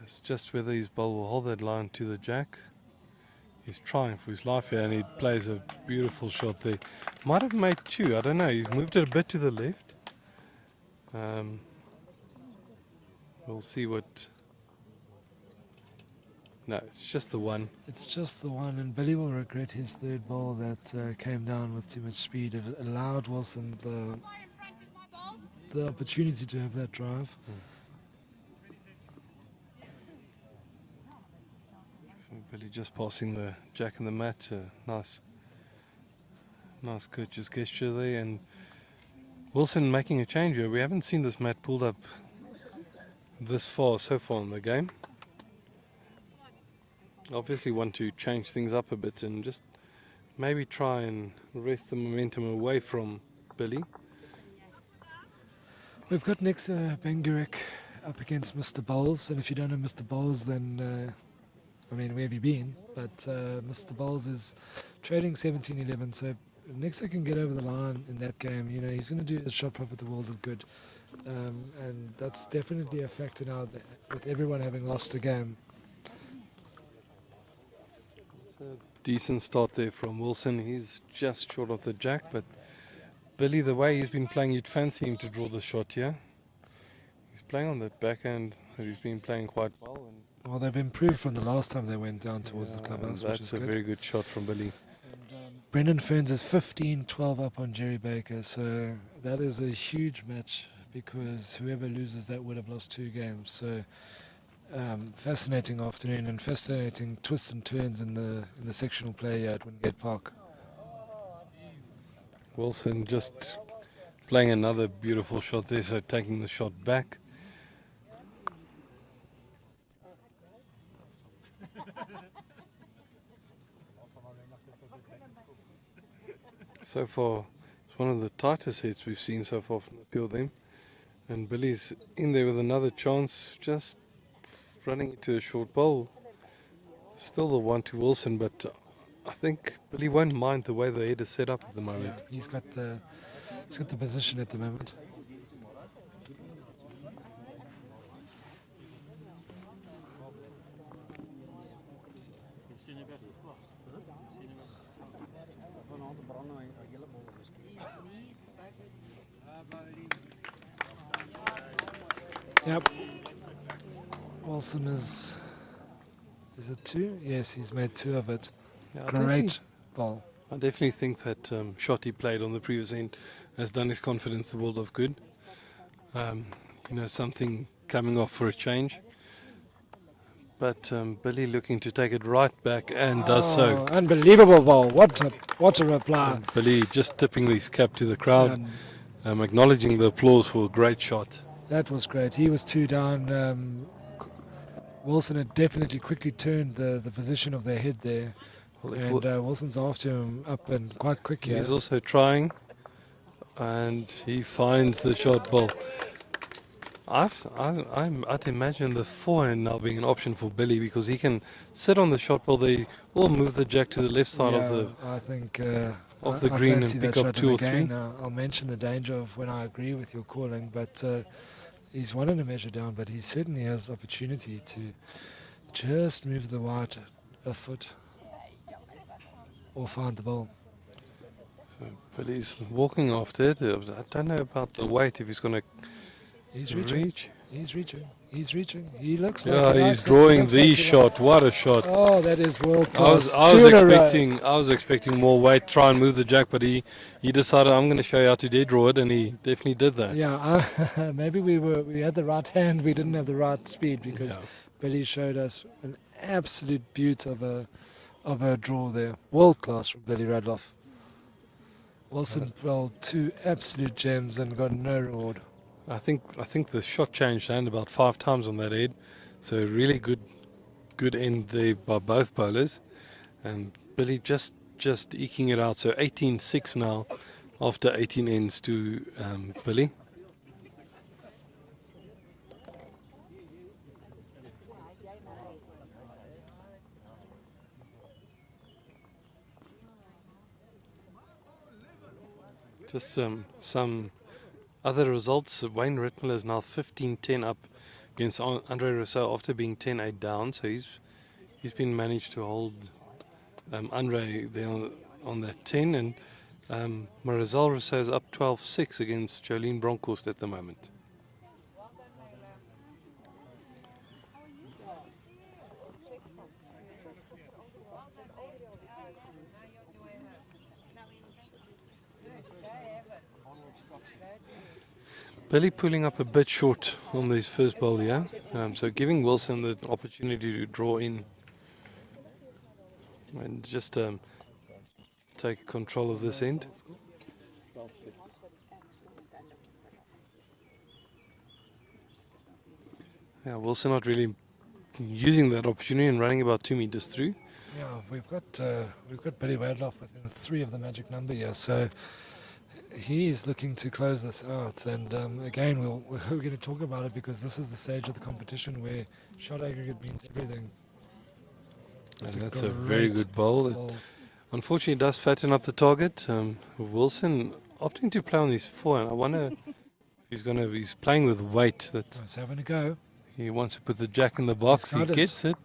It's just whether his ball will hold that line to the jack. He's trying for his life here, and he plays a beautiful shot there. Might have made two, I don't know. He's moved it a bit to the left. We'll see what... No, it's just the one. It's just the one, and Billy will regret his third ball that came down with too much speed. It allowed Wilson the opportunity to have that drive. So Billy just passing the jack and the mat. Nice courteous gesture there. And Wilson making a change here. We haven't seen this mat pulled up so far in the game. Obviously want to change things up a bit and just maybe try and wrest the momentum away from Billy. We've got next Bengurek up against Mr. Bowles, and if you don't know Mr. Bowles, then I mean, where have you been? But Mr. Bowles is trading 17-11, so if Nexa can get over the line in that game, you know, he's going to do his shot pop at the world of good, and that's definitely a factor now with everyone having lost a game. Decent start there from Wilson. He's just short of the jack, but Billy, the way he's been playing, you'd fancy him to draw the shot here. He's playing on that backhand that he's been playing quite well. And Well, they've improved from the last time they went down towards the clubhouse, which is that's a good. very good shot from Billy. And, Brendan Ferns is 15-12 up on Jerry Baker, so that is a huge match because whoever loses that would have lost 2 games. So Fascinating afternoon and fascinating twists and turns in the sectional play here at Wingate Park. Wilson just playing another beautiful shot there, so taking the shot back. So far, it's one of the tightest hits we've seen so far from the two of them. And Billy's in there with another chance, just running into the short bowl. Still the one to Wilson, but I think Billy won't mind the way the head is set up at the moment. Yeah, he's got the position at the moment. Yep. Wilson is it two? Yes, he's made two of it. Yeah, Great ball. I definitely think that shot he played on the previous end has done his confidence the world of good. Something coming off for a change. But Billy looking to take it right back and does so. Unbelievable ball. What a reply. Billy just tipping his cap to the crowd, acknowledging the applause for a great shot. That was great. He was two down. Wilson had definitely quickly turned the position of their head there. And Wilson's after him up and quite quick here. He's also trying, and he finds the shot ball. I'd imagine the forehand now being an option for Billy, because he can sit on the shot ball there or move the jack to the left side of the green and pick up two or three. I'll mention the danger of when I agree with your calling, but he's one and a measure down, but he certainly has opportunity to just move the white a foot or find the ball. So Billy's walking after it. I don't know about the weight, if he's going to reach. He's reaching. He looks like he's drawing the shot. What a shot. Oh, that is world class. I was expecting more weight, try and move the jack, but he decided, I'm going to show you how to dead draw it, and he definitely did that. Yeah, maybe we had the right hand, we didn't have the right speed, because Billy showed us an absolute beaut of a draw there. World class from Billy Radloff. Wilson bowled two absolute gems and got no reward. I think the shot changed hand about 5 times on that head, so really good end there by both bowlers, and Billy just eking it out. So 18-6 now after 18 ends to Billy. Just some other results. Wayne Ritmiller is now 15-10 up against Andre Rousseau after being 10-8 down. So he's been managed to hold Andre there on that 10, and Marizal Rousseau is up 12-6 against Jolene Bronkhorst at the moment. Billy pulling up a bit short on his first bowl here, so giving Wilson the opportunity to draw in and just take control of this end. Yeah, Wilson not really using that opportunity and running about 2 meters through. Yeah, we've got Billy Radloff within 3 of the magic number here, so he's looking to close this out. And again, we're going to talk about it, because this is the stage of the competition where shot aggregate means everything. That's a very good bowl. Unfortunately, it does fatten up the target. Wilson opting to play on his forehand. I wonder if he's playing with weight. He's having a go. He wants to put the jack in the box. He gets it.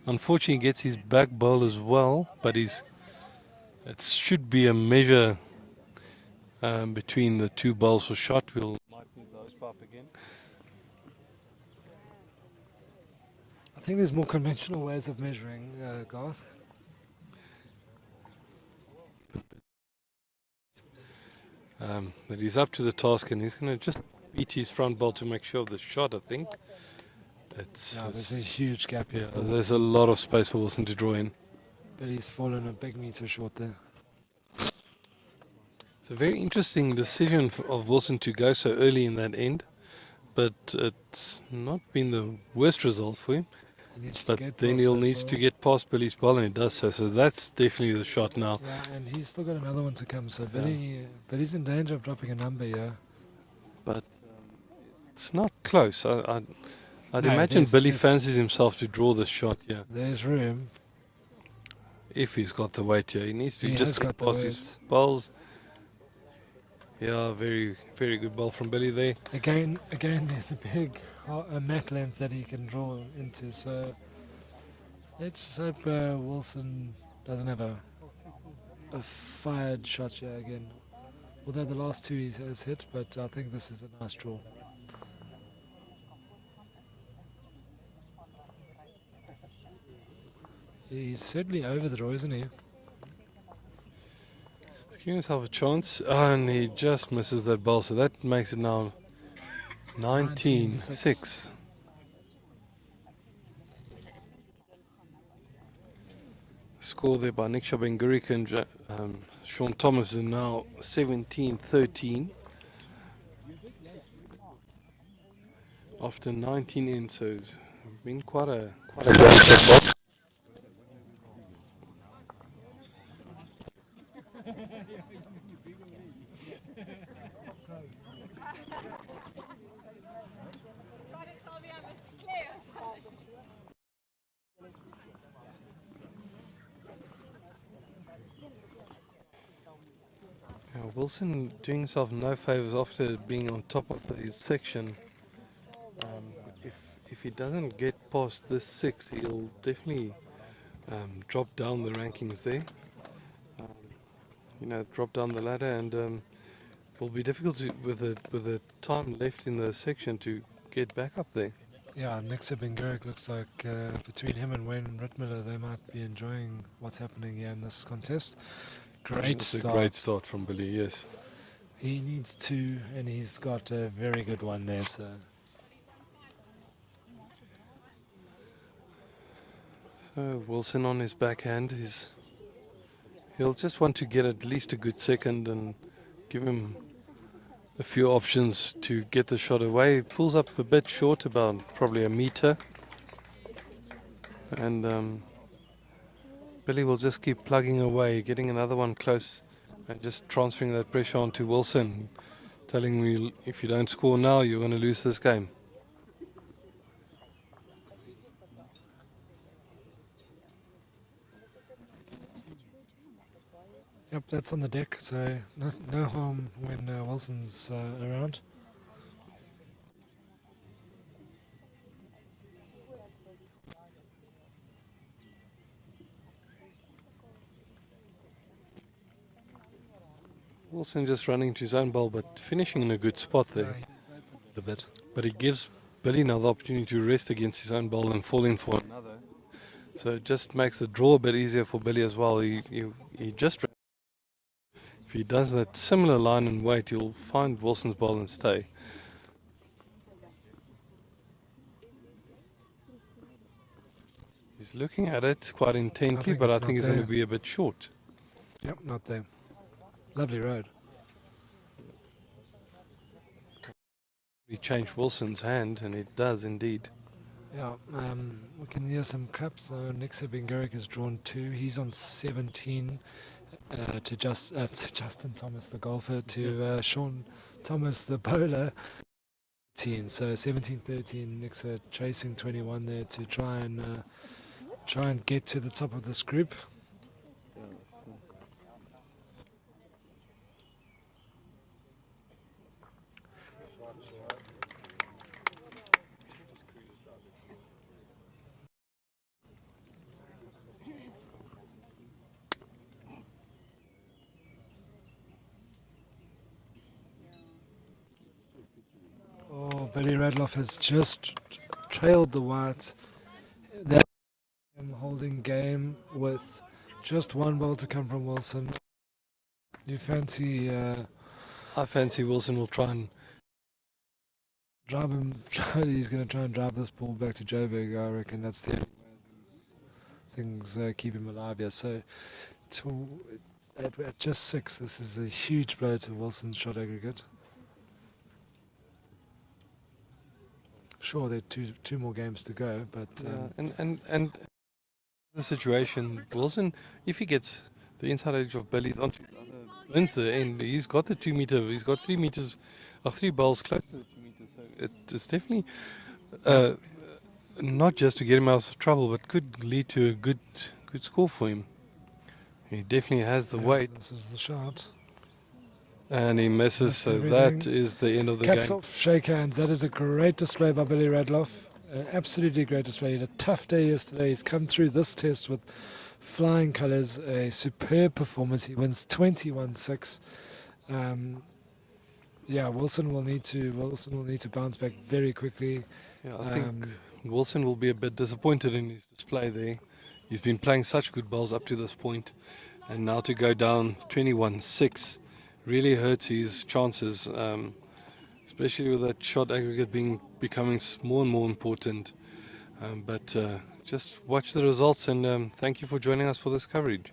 Unfortunately, he gets his back bowl as well, but it should be a measure between the two bowls for shot. Might need those up again. I think there's more conventional ways of measuring, Garth. That he's up to the task, and he's going to just beat his front bowl to make sure of the shot, I think. there's a huge gap here. There's a lot of space for Wilson to draw in. But he's fallen a big meter short there. It's a very interesting decision of Wilson to go so early in that end, but it's not been the worst result for him. But then he'll need to get past Billy's ball, and he does so. So that's definitely the shot now. Yeah, and he's still got another one to come. So Billy's in danger of dropping a number, yeah. But it's not close. I'd imagine Billy fancies himself to draw this shot here. There's room. If he's got the weight here. He needs to just get past his balls. Yeah, very, very good ball from Billy there. Again, there's a big mat length that he can draw into. So let's hope Wilson doesn't have a fired shot here again. Although the last two he has hit, but I think this is a nice draw. He's certainly over the draw, isn't he? He's giving himself a chance, and he just misses that ball. So that makes it now 19-6. Score there by Nick Shabengurik and Sean Thomas is now 17-13. After 19 ends, so it's been quite a great set. Wilson doing himself no favours after being on top of his section. If he doesn't get past this 6, he'll definitely drop down the rankings there. Drop down the ladder, and it will be difficult with the time left in the section to get back up there. Yeah, Nick Shabengurik looks like between him and Wayne Rittmiller, they might be enjoying what's happening here in this contest. It's a great start from Billy, yes. He needs 2, and he's got a very good one there. So Wilson on his backhand, he'll just want to get at least a good second and give him a few options to get the shot away. He pulls up a bit short, about probably a meter. And Billy will just keep plugging away, getting another one close, and just transferring that pressure onto Wilson, telling me if you don't score now, you're going to lose this game. Yep, that's on the deck, so no harm when Wilson's around. Wilson just running to his own ball, but finishing in a good spot there. A bit. But he gives Billy now the opportunity to rest against his own ball and fall in for another. So it just makes the draw a bit easier for Billy as well. He just, if he does that similar line and weight, he'll find Wilson's ball and stay. He's looking at it quite intently, but I think he's going to be a bit short. Yep, not there. Lovely road. He changed Wilson's hand, and it does indeed. Yeah, we can hear some claps. Nick Shabengurik has drawn 2. He's on 17 to Justin Thomas, the golfer, to Sean Thomas, the bowler. So 17-13. Nick's chasing 21 there to try and get to the top of this group. Billy Radloff has just trailed the whites. That holding game with just one ball to come from Wilson. You fancy? I fancy Wilson will try and Drive him. He's going to try and drive this ball back to Joburg. I reckon that's the only way things keep him alive here. So at just 6, this is a huge blow to Wilson's shot aggregate. Sure, there are two more games to go, but and the situation, Wilson, if he gets the inside edge of Billy's onto his other wins the end, he's got the 2 meter, he's got 3 meters, 3 balls close to the 2 meters. So it's definitely not just to get him out of trouble, but could lead to a good score for him. He definitely has the weight. This is the shot. And he misses, so everything. that is the end of the Caps game. off, shake hands. That is a great display by Billy Radloff. An absolutely great display. He had a tough day yesterday. He's come through this test with flying colours. A superb performance. He wins 21-6. Yeah, Wilson will need to bounce back very quickly. Yeah, I think Wilson will be a bit disappointed in his display there. He's been playing such good balls up to this point, and now to go down 21-6 really hurts his chances, especially with that shot aggregate becoming more and more important. But just watch the results, and thank you for joining us for this coverage.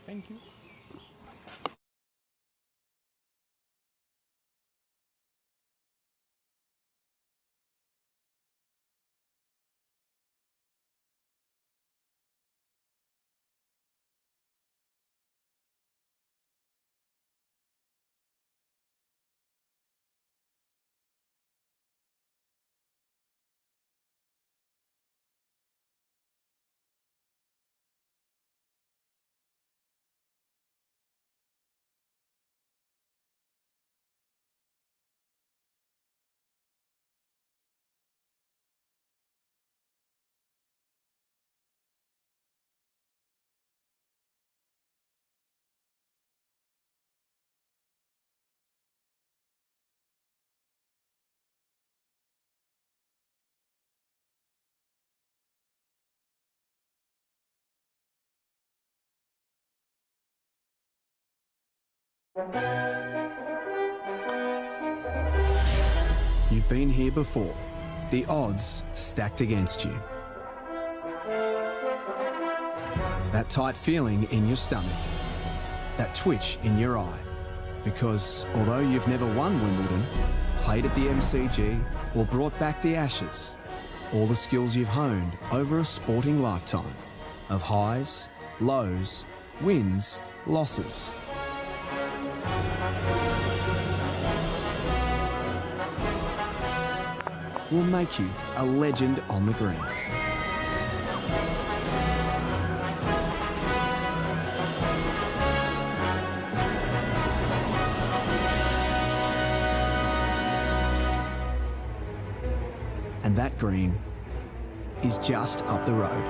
Thank you. You've been here before. The odds stacked against you. That tight feeling in your stomach. That twitch in your eye. Because although you've never won Wimbledon, played at the MCG, or brought back the Ashes, all the skills you've honed over a sporting lifetime of highs, lows, wins, losses. Will make you a legend on the green. And that green is just up the road.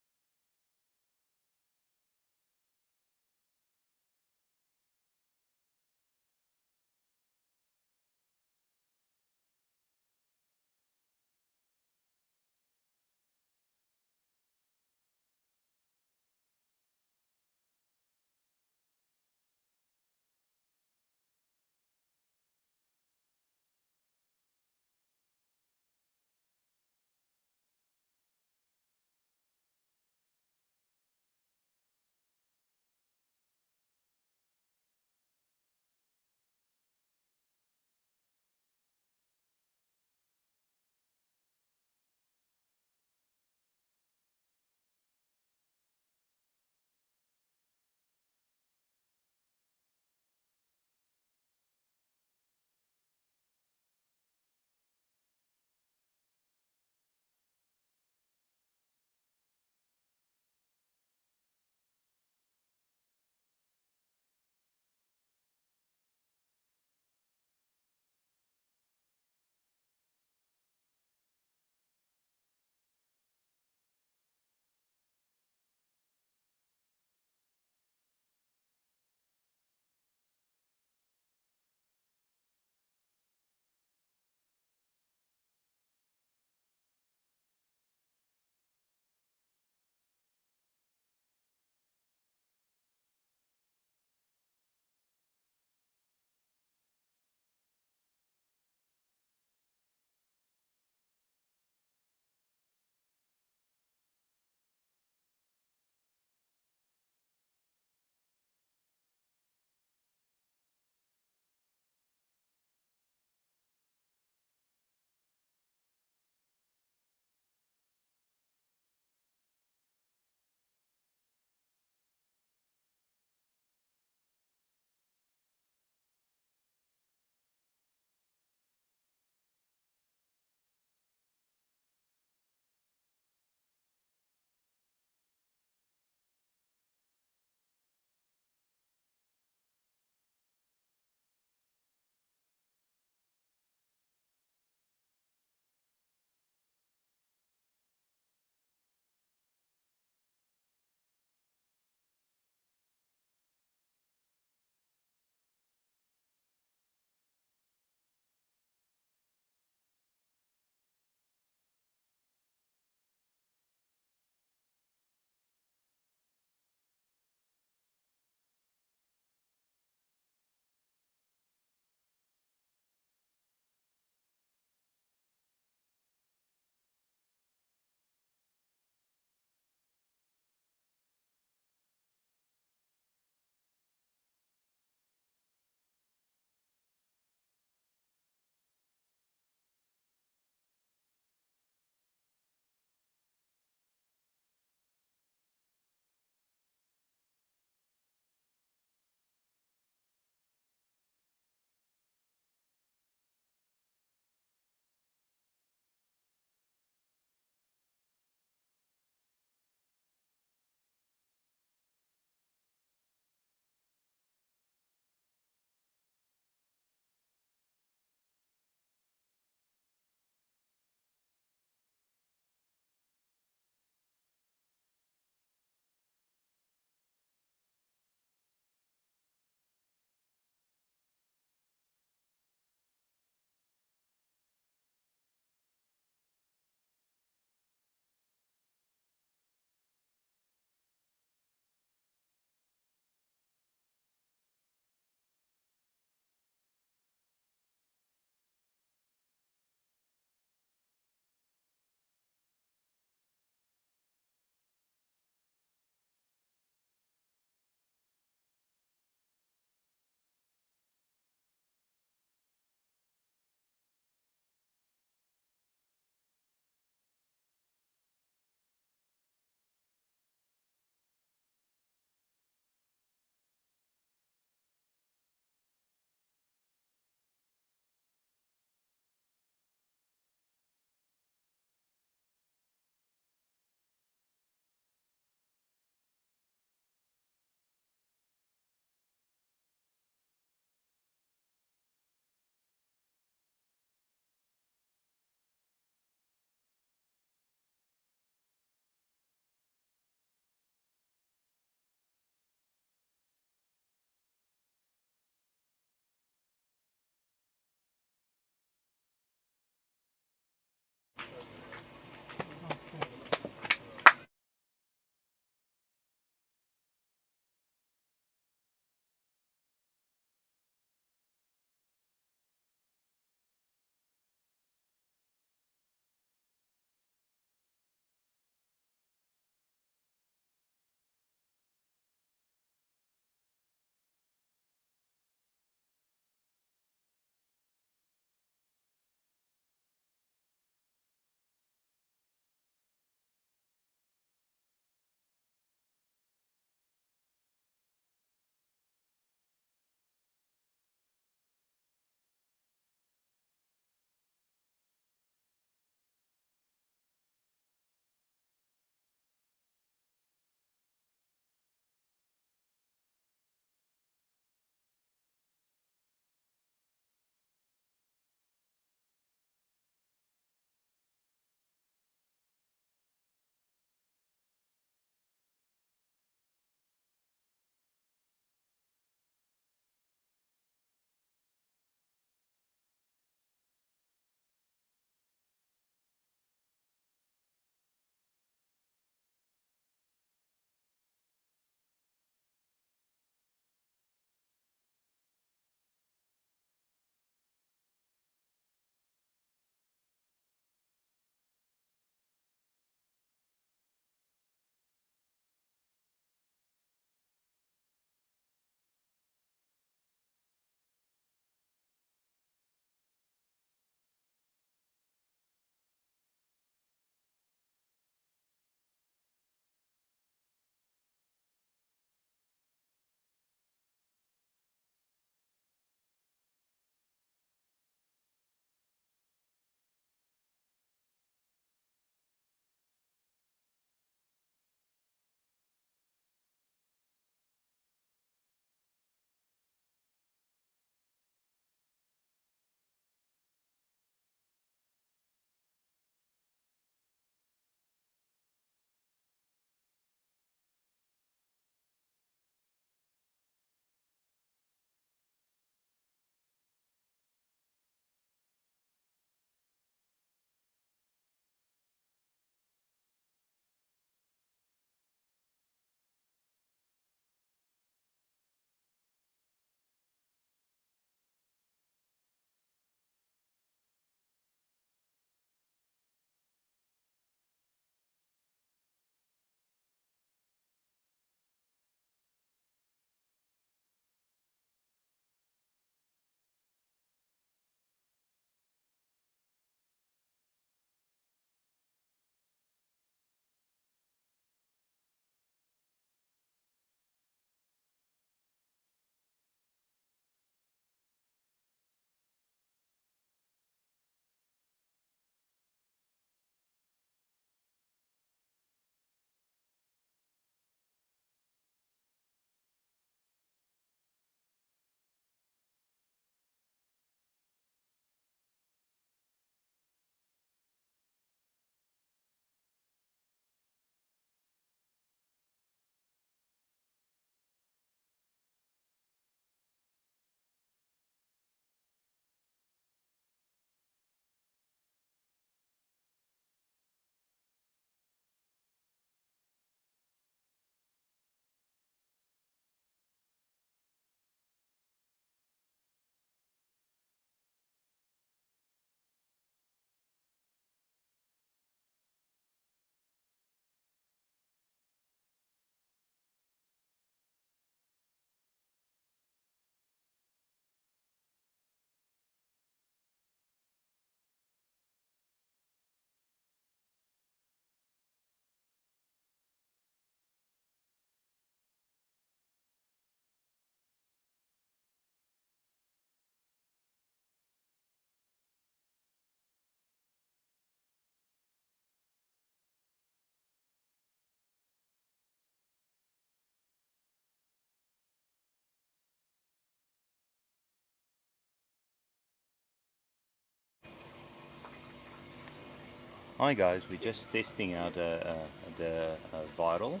Hi guys, we're just testing out the viral,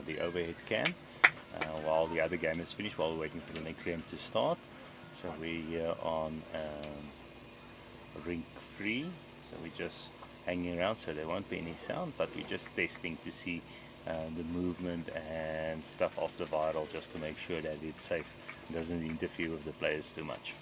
the overhead cam, while the other game is finished, while we're waiting for the next game to start. So we're here on rink 3, so we're just hanging around, so there won't be any sound, but we're just testing to see the movement and stuff of the viral, just to make sure that it's safe, doesn't interfere with the players too much.